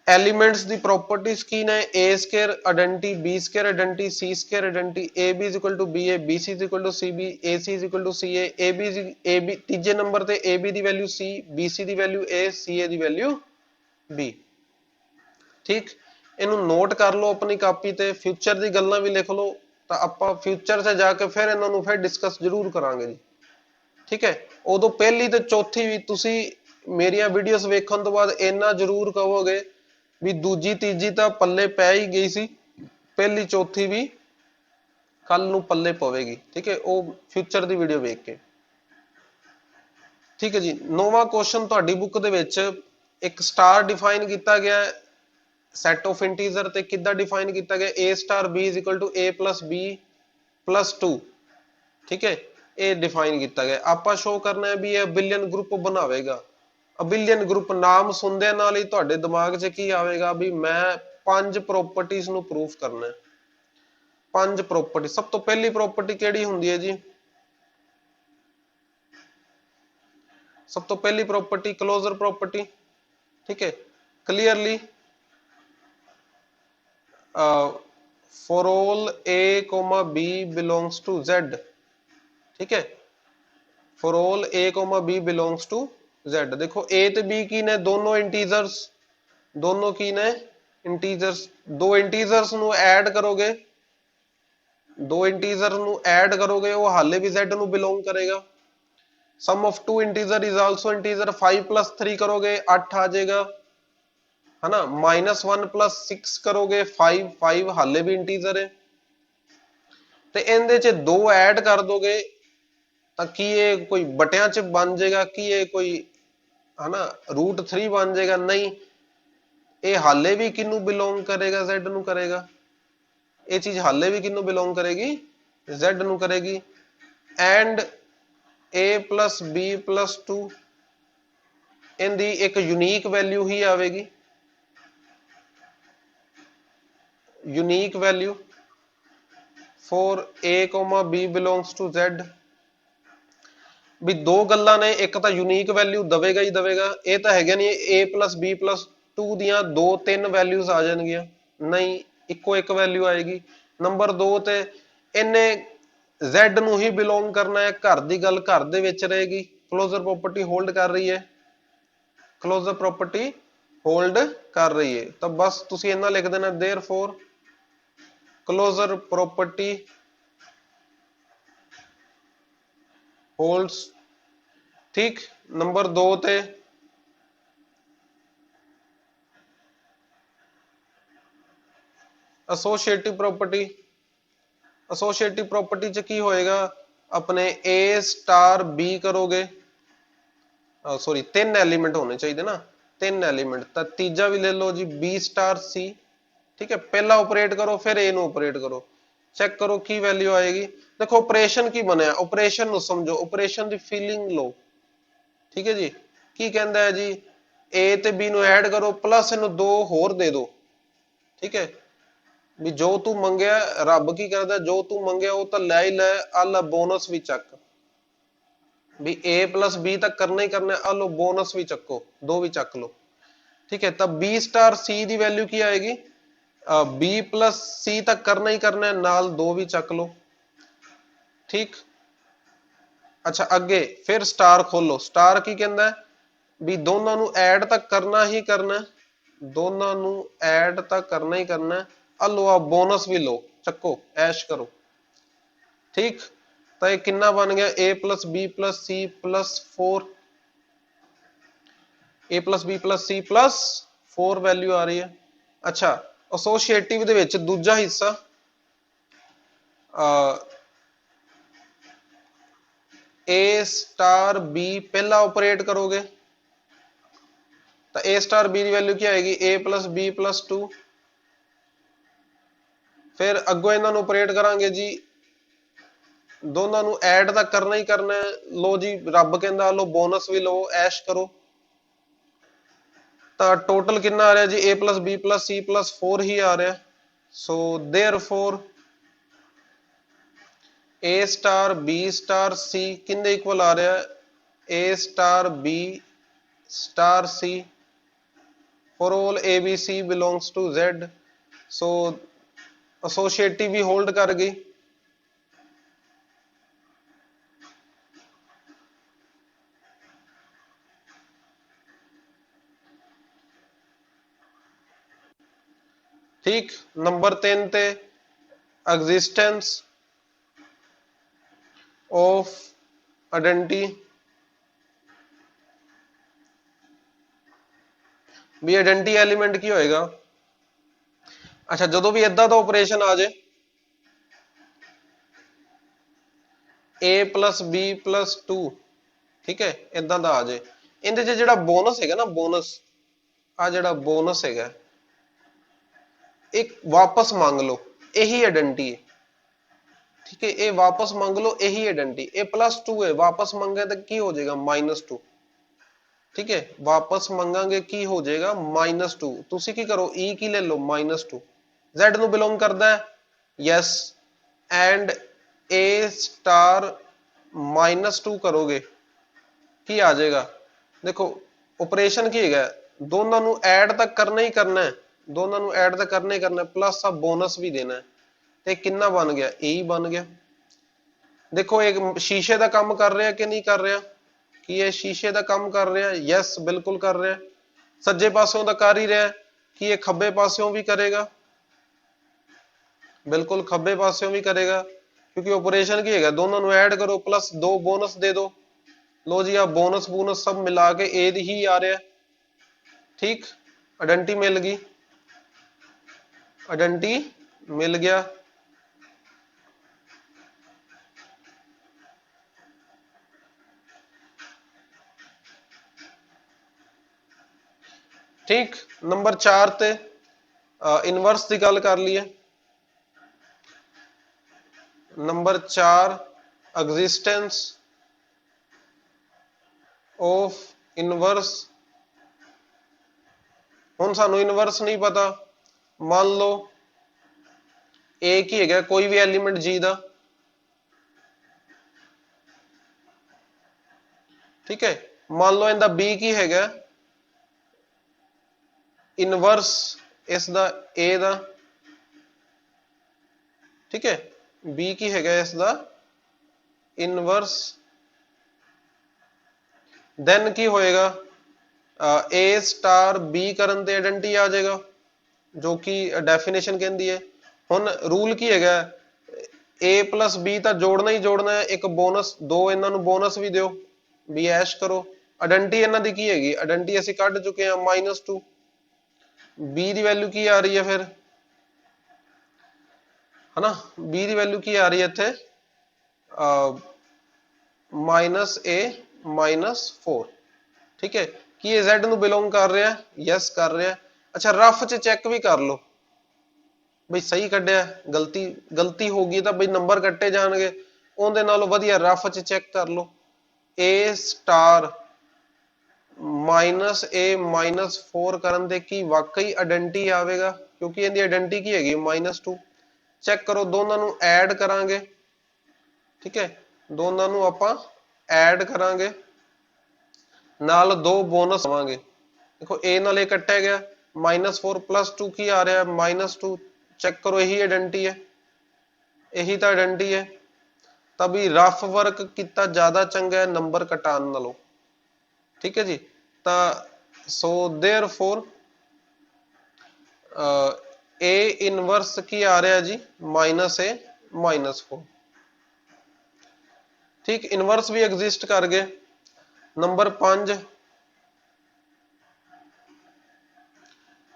ਐਲੀਮੈਂਟਸ ਦੀ ਪ੍ਰੋਪਰਟੀਜ਼ ਕੀ ਨੇ? A square ਆਇਡੈਂਟੀ, B square ਆਇਡੈਂਟੀ, C square ਆਇਡੈਂਟੀ, AB = BA, BC = CB, AC = CA, AB ਤੀਜੇ ਨੰਬਰ ਤੇ AB the value C, BC the value A, CA the value B। ਠੀਕ, ਇਹਨੂੰ note ਕਰ ਲਓ ਆਪਣੀ copy ਤੇ, ਫਿਊਚਰ ਦੀ ਗੱਲਾਂ ਵੀ ਲਿਖ ਲਓ, ਤਾਂ ਆਪਾਂ ਫਿਊਚਰ 'ਚ ਜਾ ਕੇ ਫਿਰ ਇਹਨਾਂ ਨੂੰ ਫਿਰ ਡਿਸਕਸ ਜ਼ਰੂਰ ਕਰਾਂਗੇ ਜੀ। ਠੀਕ ਹੈ, ਉਦੋਂ ਪਹਿਲੀ ਤੇ ਚੌਥੀ ਵੀ ਤੁਸੀਂ ਮੇਰੀਆਂ ਵੀਡੀਓਜ਼ ਵੇਖਣ ਤੋਂ ਬਾਅਦ ਇੰਨਾ ਜ਼ਰੂਰ ਕਹੋਗੇ ਵੀ ਦੂਜੀ ਤੀਜੀ ਤਾਂ ਪੱਲੇ ਪੈ ਹੀ ਗਈ ਸੀ, ਪਹਿਲੀ ਚੌਥੀ ਵੀ ਕੱਲ ਨੂੰ ਪੱਲੇ ਪਵੇਗੀ। ਠੀਕ ਹੈ, ਉਹ ਫਿਊਚਰ ਦੀ ਵੀਡੀਓ ਵੇਖ ਕੇ। ਠੀਕ ਹੈ ਜੀ, 9ਵਾਂ ਕੁਐਸਚਨ ਤੁਹਾਡੀ ਬੁੱਕ ਦੇ ਵਿੱਚ ਇੱਕ ਸਟਾਰ ਡਿਫਾਈਨ ਕੀਤਾ ਗਿਆ ਹੈ ਸੈਟ ਆਫ ਇੰਟੀਜ਼ਰ, ਤੇ ਕਿੱਦਾਂ ਡਿਫਾਈਨ ਕੀਤਾ ਗਿਆ? A star B = A plus B plus 2। ਠੀਕ ਹੈ, ਇਹ ਡਿਫਾਈਨ ਕੀਤਾ ਗਿਆ। ਆਪਾਂ ਸ਼ੋ ਕਰਨਾ ਹੈ ਵੀ ਇਹ ਅਬਿਲੀਅਨ ਗਰੁੱਪ ਬਣਾਵੇਗਾ। ਅਬਿਲੀਅਨ ਗਰੁੱਪ ਨਾਮ ਸੁਣਦਿਆਂ ਨਾਲ ਹੀ ਤੁਹਾਡੇ ਦਿਮਾਗ 'ਚ ਕੀ ਆਵੇਗਾ ਵੀ ਮੈਂ 5 ਪ੍ਰੋਪਰਟੀਆਂ ਨੂੰ ਪ੍ਰੂਫ ਕਰਨਾ ਹੈ। 5 ਪ੍ਰੋਪਰਟੀ। ਸਭ ਤੋਂ ਪਹਿਲੀ ਪ੍ਰੋਪਰਟੀ ਕਿਹੜੀ ਹੁੰਦੀ ਹੈ ਜੀ? ਸਭ ਤੋਂ ਪਹਿਲੀ ਪ੍ਰੋਪਰਟੀ ਕਲੋਜ਼ਰ ਪ੍ਰੋਪਰਟੀ। ਠੀਕ ਹੈ, clearly for all A, B belongs to Z। ਠੀਕ ਹੈ, for all A, B belongs to Z। ਦੇਖੋ A ਤੇ B ਕੀ ਨੇ? ਦੋਨੋਂ ਇੰਟੀਜ਼ਰਸ। ਦੋਨੋਂ ਕੀ ਨੇ? ਇੰਟੀਜ਼ਰਸ। ਦੋ ਇੰਟੀਜ਼ਰਸ ਨੂੰ ਐਡ ਕਰੋਗੇ, ਦੋ ਇੰਟੀਜ਼ਰ ਨੂੰ ਐਡ ਕਰੋਗੇ ਉਹ ਹਾਲੇ ਵੀ z ਨੂੰ ਬਿਲੋਂਗ ਕਰੇਗਾ। Sum of two integer is also integer. 5 plus 3 ਕਰੋਗੇ 8 ਆ ਜਾਏਗਾ, है ना। -1 plus 6 ਕਰੋਗੇ 5, 5 ਹਾਲੇ ਵੀ ਇੰਟੀਜ਼ਰ ਹੈ। ਤੇ ਇਹਦੇ ਚ 2 ਐਡ ਕਰ ਦੋਗੇ ਤਾਂ ਕੀ ਇਹ ਕੋਈ ਬਟਿਆਂ ਚ ਬਣ ਜਾਏਗਾ, ਕੀ ਇਹ ਕੋਈ ਹਨਾ √3 ਬਣ ਜਾਏਗਾ? ਨਹੀਂ, ਇਹ ਹਾਲੇ ਵੀ ਕਿਹਨੂੰ ਬਿਲੋਂਗ ਕਰੇਗਾ? z ਨੂੰ ਕਰੇਗਾ। ਇਹ ਚੀਜ਼ ਹਾਲੇ ਵੀ ਕਿਹਨੂੰ ਬਿਲੋਂਗ ਕਰੇਗੀ? z ਨੂੰ ਕਰੇਗੀ। And a plus b plus 2 ਇਹਦੀ ਇੱਕ ਯੂਨੀਕ ਵੈਲਿਊ ਹੀ ਆਵੇਗੀ, unique value for a, b belongs to z। ਵੀ ਦੋ ਗੱਲਾਂ ਨੇ, ਇੱਕ ਤਾਂ ਯੂਨੀਕ ਵੈਲਿਊ ਦਵੇਗਾ ਹੀ ਦਵੇਗਾ, ਇਹ ਤਾਂ ਹੈਗਾ ਨਹੀਂ a plus b plus 2 ਦੀਆਂ 2-3 ਵੈਲਿਊਜ਼ ਆ ਜਾਣਗੀਆਂ, ਨਹੀਂ ਇੱਕੋ ਇੱਕ ਵੈਲਿਊ ਆਏਗੀ। ਨੰਬਰ 2 ਤੇ ਇਹਨੇ z ਨੂੰ ਹੀ ਬਿਲੋਂਗ ਕਰਨਾ ਹੈ, ਘਰ ਦੀ ਗੱਲ ਘਰ ਦੇ ਵਿੱਚ ਰਹੇਗੀ, ਕਲੋਜ਼ਰ ਪ੍ਰੋਪਰਟੀ ਹੋਲਡ ਕਰ ਰਹੀ ਹੈ, ਕਲੋਜ਼ਰ ਪ੍ਰੋਪਰਟੀ ਹੋਲਡ ਕਰ ਰਹੀ ਹੈ। ਤਾਂ ਬਸ ਤੁਸੀਂ ਇਹਨਾਂ ਲਿਖ ਦੇਣਾ therefore closure property holds। ठीक, नंबर 2 ते एसोसिएटिव प्रॉपर्टी। एसोसिएटिव प्रॉपर्टी च की होएगा, अपने a स्टार b करोगे, सॉरी 3 एलिमेंट होने चाहिए ना, 3 एलिमेंट, तो तीजा भी ले लो जी b स्टार c। ठीक है, पहला ऑपरेट करो फिर ए नु ऑपरेट करो, चेक करो की वैल्यू आएगी। देखो ऑपरेशन की बनया, ऑपरेशन नु समझो, ऑपरेशन दी फीलिंग लो। ठीक है जी, की कहंदा है जी ए ते बी नु ऐड करो प्लस इनु 2 होर दे दो। ठीक है, भी जो तू मंगया रब की करदा, जो तू मंगया वो तो लै ही लै, आ ला बोनस भी चक, भी a plus b तक करना ही करना है, आ लो बोनस भी चको, 2 भी चक लो। ठीक है, तब b स्टार c दी वैल्यू की आएगी, b plus c तक करना ही करना है, नाल 2 भी चक लो। ठीक, अच्छा अगे फिर स्टार खोलो, स्टार की कहंदा है भी दोनों नु ऐड तक करना ही करना है, दोनों नु ऐड तक करना ही करना है, आ लो आ बोनस भी लो, चको ऐश करो। ठीक, तो ये कितना बन गया, a plus b plus c plus 4, a plus b plus c plus 4 value आ रही है। अच्छा एसोसिएटिव ਦੇ ਵਿੱਚ ਦੂਜਾ ਹਿੱਸਾ a स्टार b पहला ऑपरेट करोगे तो a स्टार b की वैल्यू क्या आएगी, a plus b plus 2। फिर अगो इन्हां नूं ऑपरेट करांगे जी, दोनों नूं ऐड तक करना ही करना है, लो जी रब कहंदा लो बोनस भी लो, ऐश करो। तो टोटल कितना आ रहा है जी, a plus b plus c plus 4 ही आ रहा है। So therefore a star b star c किंदे इक्वल आ रहा है, a star b star c for all a b c belongs to z। So associative भी होल्ड कर गई। ठीक, नंबर 3 ते एग्जिस्टेंस ऑफ आइडेंटिटी। भी आइडेंटिटी एलिमेंट की होएगा, अच्छा जो भी इदा का ऑपरेशन आ जाए, a plus b plus 2, ठीक है इदा का आ जाए, इहदे च जिहड़ा बोनस है ना, बोनस आ जिहड़ा बोनस है एक वापस मांग लो, यही आइडेंटिटी है। ठीक है, ये वापस मांग लो, यही आइडेंटिटी, ये +2 है, वापस मांगे तो की हो जाएगा -2। ठीक है, वापस मंगांगे की हो जाएगा -2। तुसी की करो, ई की ले लो -2, z नु बिलोंग करता है, यस, एंड a स्टार -2 करोगे की आ जाएगा। देखो ऑपरेशन की है, दोनों नु ऐड तक करना ही करना है, दोनों नु ऐड तक करना ही करना है, प्लस अब बोनस भी देना है, ते कितना बन गया, ए ही बन गया। देखो एक शीशे का काम कर रहा है कि नहीं कर रहा, कि ये शीशे का काम कर रहा है, यस बिल्कुल कर रहा है। सज्जे पासों का कर ही रहा है, कि ये खब्बे पासों भी करेगा, बिल्कुल खब्बे पास्यों भी करेगा, क्योंकि ऑपरेशन की है, दोनों ਨੂੰ ऐड करो प्लस 2 बोनस दे दो। लो जी, आप बोनस बोनस सब मिला के ए ही आ रहा है। ठीक, आइडेंटिटी मिल गई, आइडेंटिटी मिल गया। ठीक, नंबर 4 ते इनवर्स की गल कर लीए। Number 4 existence of inverse. हुण सानू इनवर्स नहीं पता, मान लो ए की है कोई भी एलिमेंट जी का, ठीक है। मान लो इनका बी की है इनवर्स इसका ए का, ठीक है। बी की है इसका इनवर्स, देन की होएगा ए स्टार बी करन ते आइडेंटिटी आ जाएगा, जो कि डेफिनेशन कहती है। हुण रूल की है ए प्लस बी तो जोड़ना ही जोड़ना है, एक बोनस दो इन्हों बोनस भी दो, बी ऐश करो। आइडेंटिटी इन्हों की हैगी, आइडेंटिटी असीं कढ चुके हैं -2। बी की वैल्यू की आ रही है फिर, है ना, बी की वैल्यू की आ रही है इत्थे -a-4, ठीक है। कि ये Z ਨੂੰ बिलोंग कर रहा है, यस कर रहा है। अच्छा रफ च चेक भी कर लो बई सही कढ़िया, गलती गलती होगी तो बई नंबर कट्टे जाएंगे, उहदे नालों वधिया रफ च चेक कर लो। ए स्टार -a-4 करन दे की वाकई आइडेंटिटी आवेगा, क्योंकि इहदी आइडेंटिटी की हैगी -2। चेक करो, दोनों ਨੂੰ ऐड करांगे, ठीक है, दोनों ਨੂੰ ਆਪਾਂ ऐड करांगे, नाल 2 बोनस लवांगे। देखो ए नाल ए कट्टा गया, -4 + 2 की आ रहा है -2। चेक करो यही आइडेंटिटी है, यही तो आइडेंटिटी है। तभी रफ वर्क कितना ज्यादा चंगा है नंबर कटान नालों, ठीक है जी। तो सो देयरफॉर ए इनवर्स की आ रहा है जी -a-4। ठीक, इनवर्स भी एग्जिस्ट कर गए। नंबर 5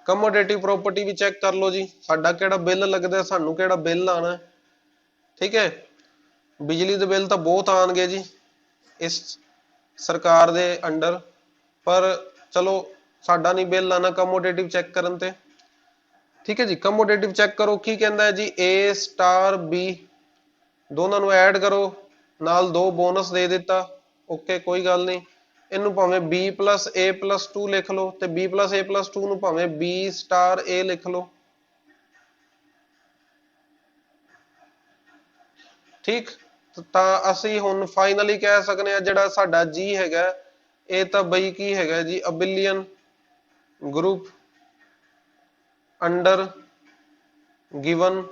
कमोडेटिव प्रॉपर्टी भी चेक कर लो जी, साडा केड़ा बिल लगदा है, सानू केड़ा बिल आना है, ठीक है। बिजली के बिल तो बहुत आएंगे जी इस सरकार दे अंडर, पर चलो साडा नहीं बिल आना कमोडेटिव चेक करन ते, ठीक है जी। कमोडेटिव चेक करो की कहंदा है जी, ए स्टार बी दोनों ਨੂੰ ऐड करो, नाल 2 बोनस दे दिता, ओके कोई गल नहीं। इनू भावें b + a+2 लिख लो, ते b + a+2 ਨੂੰ ਭਾਵੇਂ b स्टार a लिख लो, ठीक। ਤਾਂ ਅਸੀਂ ਹੁਣ ਫਾਈਨਲੀ ਕਹਿ ਸਕਨੇ ਆ ਜਿਹੜਾ ਸਾਡਾ g ਹੈਗਾ ਇਹ ਤਾਂ ਬਈ ਕੀ ਹੈਗਾ ਜੀ abelian group under given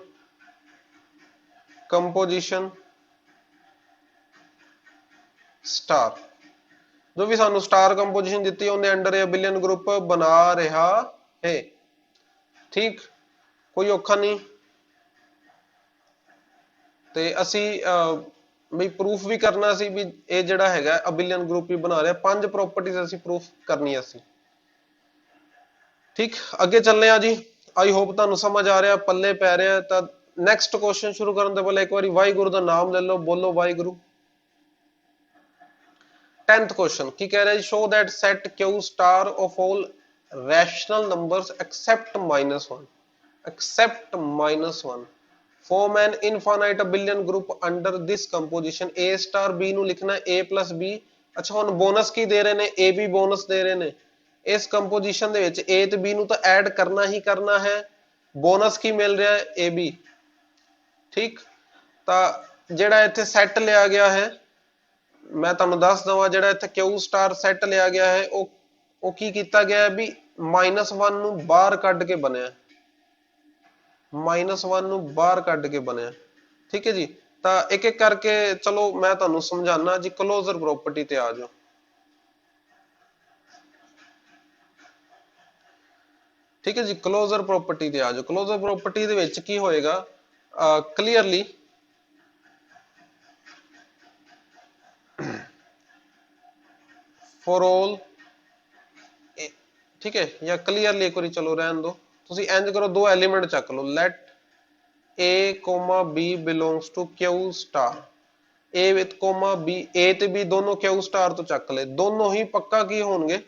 composition star, जो भी सानू स्टार कंपोजिशन दी उन्हें अंडर अबिलियन ग्रुप बना रहा है, ठीक, कोई औखा नहीं। ते असी भी प्रूफ भी करना सी भी ये जिहड़ा हैगा अबिलियन ग्रुप ही बना रहा, 5 प्रॉपर्टीज असी प्रूफ करनी सी, ठीक। अगे चलने आ जी, आई होप तुहानू समझ आ रहा पल्ले पै रहा। तो नैक्सट क्वेश्चन शुरू करने तो पहले एक बार वाहिगुरु का नाम ले लो, बोलो वाहिगुरु। 10th क्वेश्चन की कह रहा है, show that set Q star of all rational numbers except -1 form an infinite abelian group under this composition. A star B ਨੂੰ ਲਿਖਣਾ a + b। ਅੱਛਾ ਹੁਣ ਬੋਨਸ ਕੀ ਦੇ ਰਹੇ ਨੇ, a b ਬੋਨਸ ਦੇ ਰਹੇ ਨੇ। ਇਸ ਕੰਪੋਜੀਸ਼ਨ ਦੇ ਵਿੱਚ a ਤੇ b ਨੂੰ ਤਾਂ ਐਡ ਕਰਨਾ ਹੀ ਕਰਨਾ ਹੈ, ਬੋਨਸ ਕੀ ਮਿਲ ਰਿਹਾ ਹੈ a b, ਠੀਕ। ਤਾਂ ਜਿਹੜਾ ਇੱਥੇ ਸੈੱਟ ਲਿਆ ਗਿਆ ਹੈ, मैं तुहानू दस दवा, ਜਿਹੜਾ ਇੱਥੇ क्यू स्टार सैट लिया गया है ਉਹ ਕੀ ਕੀਤਾ ਗਿਆ ਹੈ भी -1 ਨੂੰ ਬਾਹਰ ਕੱਢ ਕੇ ਬਣਿਆ, -1 ਨੂੰ ਬਾਹਰ ਕੱਢ ਕੇ ਬਣਿਆ, ठीक है जी। ਤਾਂ एक एक करके चलो मैं तुहानू समझाना जी। क्लोजर प्रॉपर्टी ते आ जाओ, ठीक है जी। क्लोजर प्रॉपर्टी ते आ जाओ। क्लोजर प्रॉपर्टी दे विच की होएगा, clearly for all ठीक है, या क्लियरली एक बार चलो रहन दो, ਤੁਸੀਂ ਇੰਜ ਕਰੋ ਦੋ ਐਲੀਮੈਂਟ ਚੱਕ ਲਓ, let a, b belongs to q star, a with b, a ਤੇ b ਦੋਨੋਂ q star ਤੋਂ ਚੱਕ ਲੈ, ਦੋਨੋਂ ਹੀ ਪੱਕਾ ਕੀ ਹੋਣਗੇ,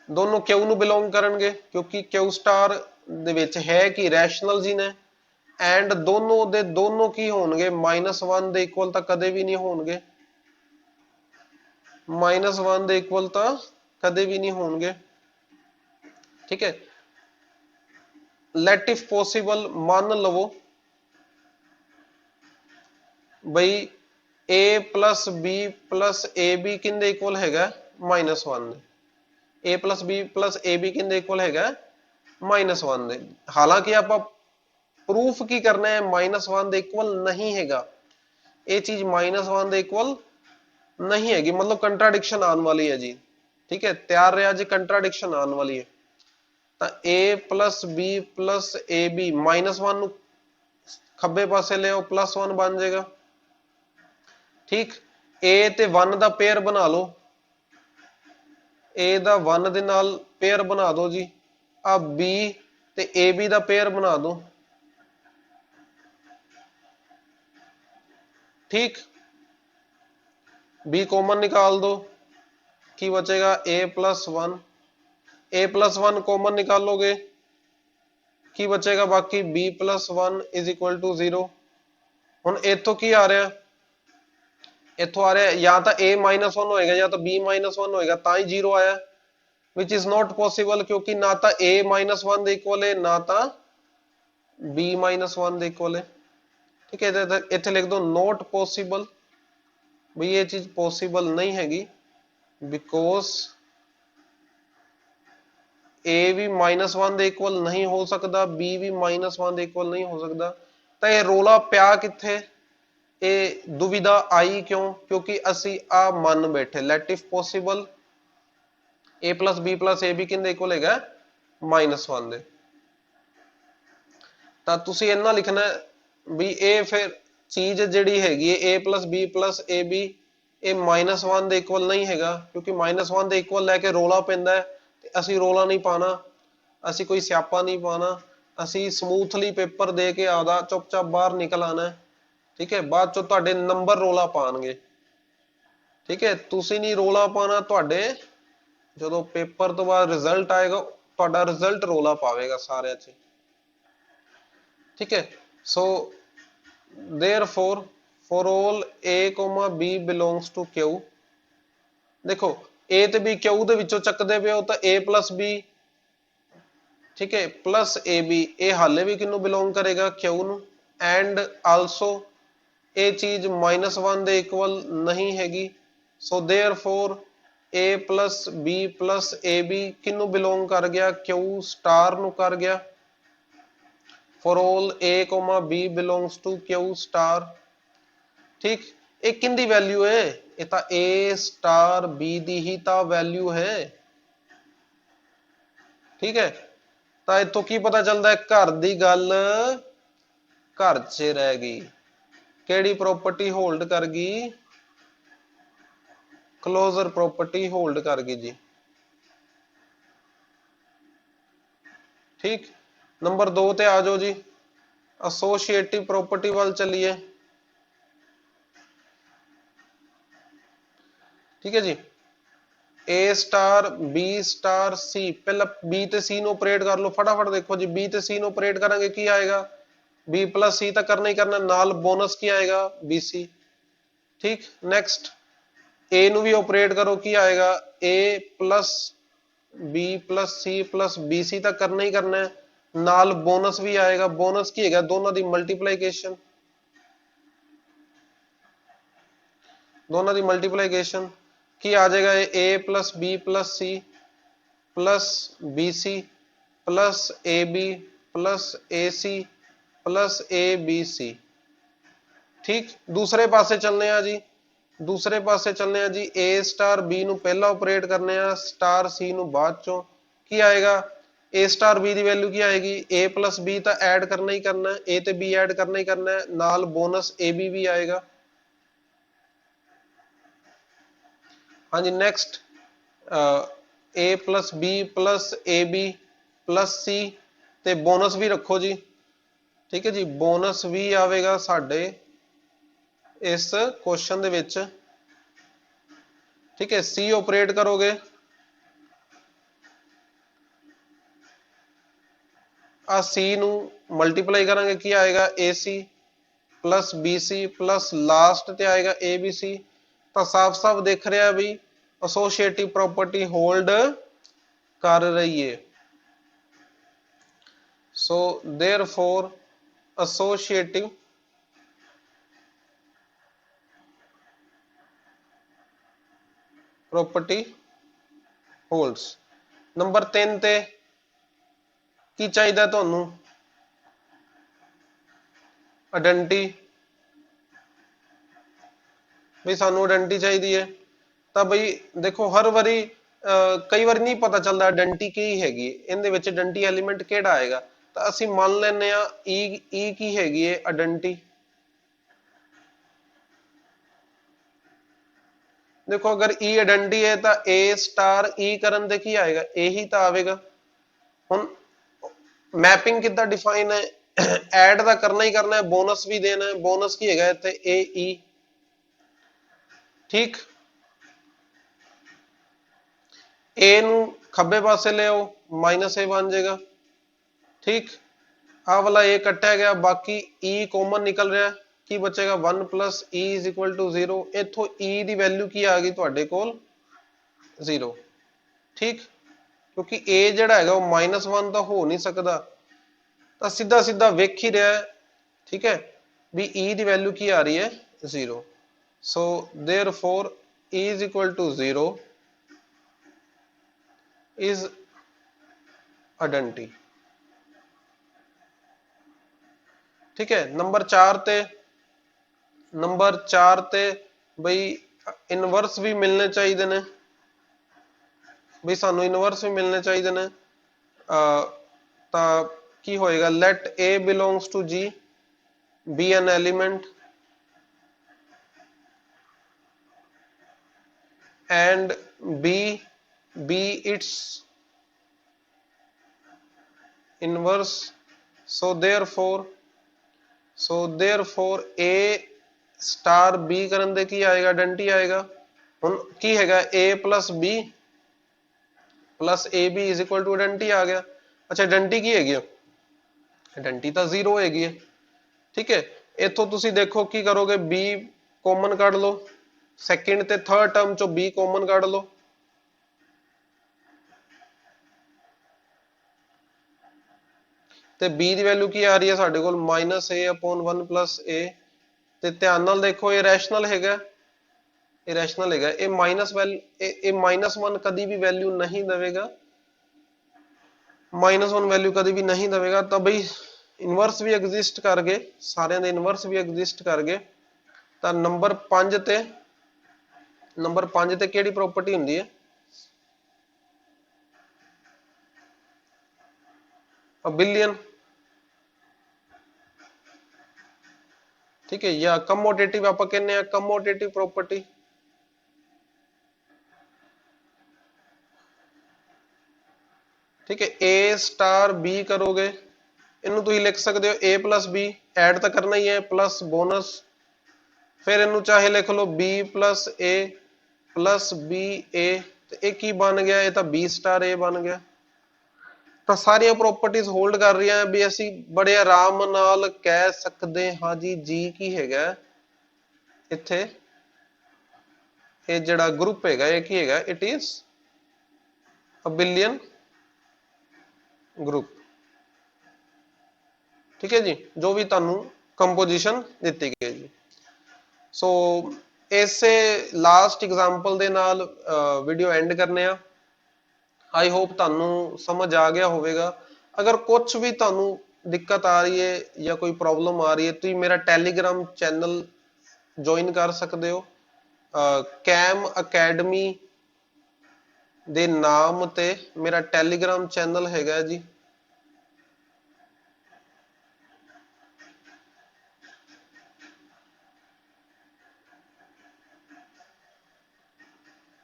ਦੋਨੋਂ q ਨੂੰ ਬਿਲੋਂਗ ਕਰਨਗੇ ਕਿਉਂਕਿ q star ਦੇ ਵਿੱਚ ਹੈ ਕਿ ਰੈਸ਼ਨਲ ਜੀ ਨੇ, ਐਂਡ ਦੋਨੋਂ ਦੇ ਦੋਨੋਂ ਕੀ ਹੋਣਗੇ -1 ਦੇ ਇਕੁਅਲ ਤਾਂ ਕਦੇ ਵੀ ਨਹੀਂ ਹੋਣਗੇ, -1 ਦੇ ਇਕੁਅਲ ਤਾਂ ਕਦੇ ਵੀ ਨਹੀਂ ਹੋਣਗੇ, ਠੀਕ ਹੈ। ਲੈਟ ਇਫ ਪੋਸੀਬਲ ਮੰਨ ਲਵੋ ਬਈ a plus b plus ab ਕਿੰਦੇ ਇਕੁਅਲ ਹੈਗਾ -1 ਦੇ, a plus b plus ab ਕਿੰਦੇ ਇਕੁਅਲ ਹੈਗਾ -1 ਦੇ, ਹਾਲਾਂਕਿ ਆਪਾਂ ਪ੍ਰੂਫ ਕੀ ਕਰਨਾ ਹੈ -1 ਦੇ ਇਕੁਅਲ ਨਹੀਂ ਹੈਗਾ, ਇਹ ਚੀਜ਼ -1 ਦੇ ਇਕੁਅਲ नहीं है, मतलब कंट्राडिक्शन आने वाली है जी, ठीक है, तैयार रहा जी, कंट्राडिक्शन आने वाली है, तो a plus b plus ab -1 खब्बे पासे ले आओ +1 बन जाएगा, ठीक, a ते 1 ਦਾ पेयर बना लो, a ਦਾ 1 ਦੇ ਨਾਲ पेयर बना दो जी, अब b ਤੇ ab ਦਾ पेयर बना दो, ठीक, b कॉमन निकाल दो, की बचेगा a plus 1, a plus 1 common निकालोगे की बचेगा बाकी b plus 1 is equal to 0, हुन इथों की आ रहा है, इथों आ रहा है या तो a -1 होएगा या तो b -1 होएगा, ता ही 0 आया, विच इज नॉट पॉसिबल क्योंकि ना तो a -1 दे इक्वल है ना तो b -1 दे इक्वल है, ठीक है, इथे लिख दो नॉट पॉसिबल, भाई ये चीज पॉसिबल नहीं हैगी, बिकॉज a भी -1 ਦੇ ਇਕੁਅਲ नहीं हो सकता, b भी -1 ਦੇ ਇਕੁਅਲ नहीं हो सकता, ਤਾਂ ਇਹ ਰੋਲਾ ਪਿਆ ਕਿੱਥੇ, ਇਹ ਦੁविधा आई क्यों, क्योंकि ਅਸੀਂ ਆ ਮੰਨ ਬੈਠੇ let if possible a plus b plus ab ਕਿੰਦੇ ਇਕੁਅਲ ਹੈਗਾ -1 ਦੇ, ਤਾਂ ਤੁਸੀਂ ਇਹਨਾਂ ਲਿਖਣਾ ਵੀ ਇਹ ਫਿਰ ਚੀਜ਼ ਜਿਹੜੀ ਹੈਗੀ ਹੈ a plus b plus ab ਇਹ -1 ਦੇ ਇਕੁਅਲ ਨਹੀਂ ਹੈਗਾ, ਕਿਉਂਕਿ -1 ਦੇ ਇਕੁਅਲ ਲੈ ਕੇ ਰੋਲਾ ਪੈਂਦਾ ਹੈ, ਤੇ ਅਸੀਂ ਰੋਲਾ ਨਹੀਂ ਪਾਣਾ, ਅਸੀਂ ਕੋਈ ਸਿਆਪਾ ਨਹੀਂ ਪਾਣਾ, ਅਸੀਂ ਸਮੂਥਲੀ ਪੇਪਰ ਦੇ ਕੇ ਆਦਾ ਚੁੱਪਚਾਪ ਬਾਹਰ ਨਿਕਲ ਆਣਾ, ਠੀਕ ਹੈ, ਬਾਅਦ ਚੋਂ ਤੁਹਾਡੇ ਨੰਬਰ ਰੋਲਾ ਪਾਣਗੇ, ਠੀਕ ਹੈ, ਤੁਸੀਂ ਨਹੀਂ ਰੋਲਾ ਪਾਣਾ, ਤੁਹਾਡੇ ਜਦੋਂ ਪੇਪਰ ਤੋਂ ਬਾਅਦ ਰਿਜ਼ਲਟ ਆਏਗਾ ਤੁਹਾਡਾ ਰਿਜ਼ਲਟ ਰੋਲਾ ਪਾਵੇਗਾ ਸਾਰਿਆਂ 'ਚ, ठीक है, so therefore for all a b belongs to q, देखो a ਤੇ b q ਦੇ ਵਿੱਚੋਂ ਚੱਕਦੇ ਪਿਓ ਤਾਂ a plus b, ठीक है, plus ab ਇਹ ਹਾਲੇ ਵੀ ਕਿਹਨੂੰ ਬਿਲੋਂਗ ਕਰੇਗਾ q ਨੂੰ, and also ਇਹ ਚੀਜ਼ -1 ਦੇ ਇਕੁਅਲ ਨਹੀਂ ਹੈਗੀ, so therefore a plus b plus ab ਕਿਹਨੂੰ ਬਿਲੋਂਗ ਕਰ ਗਿਆ q star ਨੂੰ ਕਰ ਗਿਆ, for all a b belongs to q star, ठीक, ये किंदी वैल्यू है, ये तो a star b दी ही ता वैल्यू है, ठीक है, तो इतों की पता चलता है घर दी गल घर च रह गई, केड़ी प्रॉपर्टी होल्ड कर गई, क्लोजर प्रॉपर्टी होल्ड कर गई जी, ठीक, नंबर 2 ते आ जाओ जी, एसोसिएटिव प्रॉपर्टी वाल चलिए, ठीक है जी, a star b star c, पहला b ते c ਨੂੰ ਆਪਰੇਟ ਕਰ ਲਓ फटाफट, देखो जी b ते c ਨੂੰ ਆਪਰੇਟ ਕਰਾਂਗੇ ਕੀ ਆਏਗਾ b plus c ਤਾਂ ਕਰਨਾ ਹੀ ਕਰਨਾ, ਨਾਲ ਬੋਨਸ ਕੀ ਆਏਗਾ bc, ठीक, नेक्स्ट a ਨੂੰ ਵੀ ਆਪਰੇਟ ਕਰੋ ਕੀ ਆਏਗਾ a plus b plus c plus bc ਤਾਂ ਕਰਨਾ ਹੀ ਕਰਨਾ ਹੈ, ਨਾਲ ਬੋਨਸ ਵੀ ਆਏਗਾ, ਬੋਨਸ ਕੀ ਹੈਗਾ ਦੋਨਾਂ ਦੀ ਮਲਟੀਪਲੀਕੇਸ਼ਨ, दोनों की मल्टीप्लीकेशन की आ जाएगा a plus b plus c plus bc plus ab plus ac plus abc, ठीक, दूसरे पासे चलने आ जी, दूसरे पासे चलने आ जी, a स्टार b ਨੂੰ ਪਹਿਲਾਂ ਆਪਰੇਟ ਕਰਨੇ ਆ, स्टार c ਨੂੰ ਬਾਅਦ ਚੋਂ, ਕੀ ਆਏਗਾ ए स्टार बी की वैल्यू की आएगी ए प्लस बी तो ऐड करना ही करना है, ए ते बी ऐड करना ही करना है, नाल बोनस ए बी भी आएगा। हाँ जी next A plus B plus A B plus C ते बोनस भी रखो जी। ठीक है जी, बोनस भी आवेगा साडे इस क्वेश्चन दे विच। ठीक है, सी ऑपरेट करोगे आ सी नू मल्टीप्लाई करांगे की आएगा A C plus B C plus last ते आएगा ए बी सी। तो साफ साफ दिख रहा है भी एसोसिएटिव प्रॉपर्टी होल्ड कर रही है। So therefore associative property holds. Number 3 ते की चाहिए तुहानू आइडेंटिटी, भी सानू आइडेंटिटी चाहिए है। तो बई देखो हर वारी कई बार नहीं पता चलता आइडेंटिटी की हैगी, इहदे विच आइडेंटिटी एलीमेंट किहड़ा आएगा। तो असीं मान लैने आ ई की हैगी है आइडेंटिटी। देखो अगर ई आइडेंटिटी है तो ए स्टार ई करन दे की आएगा ए ही तो आवेगा। हुण मैपिंग कितना डिफाइन है, ऐड तो करना ही करना है, बोनस भी देना है, बोनस की हैगा इत्थे ए ई। ठीक, ए नू खब्बे पासे ले आओ माइनस ए बन जाएगा। ठीक, आ वाला ए कट्टिया गया, बाकी ई कॉमन निकल रहा है, की बचेगा 1 plus e is equal to 0। इथों ई की वैल्यू की आ गई तुहाडे कोल 0। ठीक, क्योंकि ए जिहड़ा हैगा वो -1 तो हो नहीं सकता, तो सीधा सीधा वेख ही रहा है। ठीक है, भी ई की वैल्यू की आ रही है 0। So therefore e is equal to 0 is identity. ठीक है, नंबर 4 ते बई इनवर्स भी मिलने चाहिए ने, बई सानू इनवर्स भी मिलने चाहिए ने। की होएगा let a belongs to G b an element and B be its inverse, so therefore A star B करन दे की आएगा आइडेंटिटी आएगा। हुण की हैगा A plus B plus A B is equal to identity आ गया। अच्छा आइडेंटिटी की हैगी, आइडेंटिटी तो 0 हैगी है। ठीक है, इथों तुसी देखो की करोगे B कॉमन कढ लो, सैकेंड ते थर्ड टर्म चो B कॉमन कढ लो। ते B की वैल्यू की आ रही है साडे कोल -a/1 + a। ते ध्यान नाल देखो ये रैशनल हैगा, ये रैशनल हैगा, ये -1 कभी भी वैल्यू नहीं देवेगा, -1 वैल्यू कभी भी नहीं देवेगा। तो भाई इनवर्स भी एग्जिस्ट कर गए, सारे दे इनवर्स भी एग्जिस्ट कर गए। तो नंबर 5 ते केड़ी प्रॉपर्टी हुंदी है, अबिलियन। ठीक है, या कमोटेटिव आप कहने कमोटेटिव प्रॉपर्टी। ठीक है, ए स्टार बी करोगे, इनू तुम लिख सकते हो ए प्लस बी, ऐड तो करना ही है, प्लस बोनस, फिर इनू चाहे लिख लो बी प्लस ए प्लस बी ए, तो एक ही बन गया, ये तो बी स्टार ए बन गया। तो सारिया प्रॉपर्टीज होल्ड कर रही हैं भी असी बड़े आराम नाल कह सकते हाँ जी जी की हैगा इत्थे, ये जड़ा ग्रुप हैगा ये की हैगा, इट इज अबिलियन ग्रुप। ठीक है जी, जो भी तुहानू कंपोजिशन दी गई जी। सो इसे लास्ट एग्जांपल दे नाल वीडियो एंड करने आ। आई होप तुहानू समझ आ गया होवेगा। अगर कुछ भी तुहानू दिक्कत आ रही है या कोई प्रॉब्लम आ रही है, तो मेरा टैलीग्राम चैनल ज्वाइन कर सकते हो, कैम अकेडमी ਦੇ ਨਾਮ ਤੇ ਮੇਰਾ ਟੈਲੀਗ੍ਰਾਮ ਚੈਨਲ ਹੈਗਾ ਜੀ।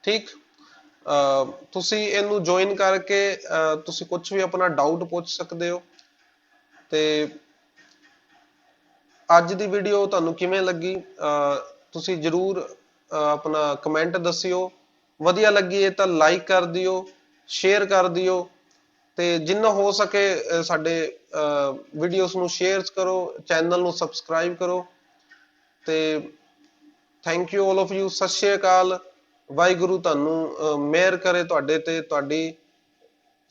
ਠੀਕ, ਤੁਸੀਂ ਇਹਨੂੰ ਜੁਆਇਨ ਕਰਕੇ ਤੁਸੀਂ ਕੁਝ ਵੀ ਆਪਣਾ ਡਾਊਟ ਪੁੱਛ ਸਕਦੇ ਹੋ। ਤੇ ਅੱਜ ਦੀ ਵੀਡੀਓ ਤੁਹਾਨੂੰ ਕਿਵੇਂ ਲੱਗੀ ਤੁਸੀਂ ਜਰੂਰ ਆਪਣਾ ਕਮੈਂਟ ਦੱਸਿਓ। ਵਧੀਆ ਲੱਗੀ ਹੈ ਤਾਂ ਲਾਈਕ ਕਰ ਦਿਓ, ਸ਼ੇਅਰ ਕਰ ਦਿਓ, ਤੇ ਜਿੰਨਾ ਹੋ ਸਕੇ ਸਾਡੇ ਵੀਡੀਓਜ਼ ਨੂੰ ਸ਼ੇਅਰ ਕਰੋ, ਚੈਨਲ ਨੂੰ ਸਬਸਕ੍ਰਾਈਬ ਕਰੋ। ਤੇ thank you all of you. ਸਤਿ ਸ਼੍ਰੀ ਅਕਾਲ। ਵਾਹਿਗੁਰੂ ਤੁਹਾਨੂੰ ਮਿਹਰ ਕਰੇ ਤੁਹਾਡੇ ਤੇ, ਤੁਹਾਡੀ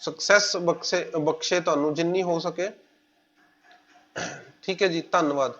ਸਕਸੈਸ ਬਖਸ਼ੇ ਤੁਹਾਨੂੰ ਜਿੰਨੀ ਹੋ ਸਕੇ। ਠੀਕ ਹੈ ਜੀ, ਧੰਨਵਾਦ।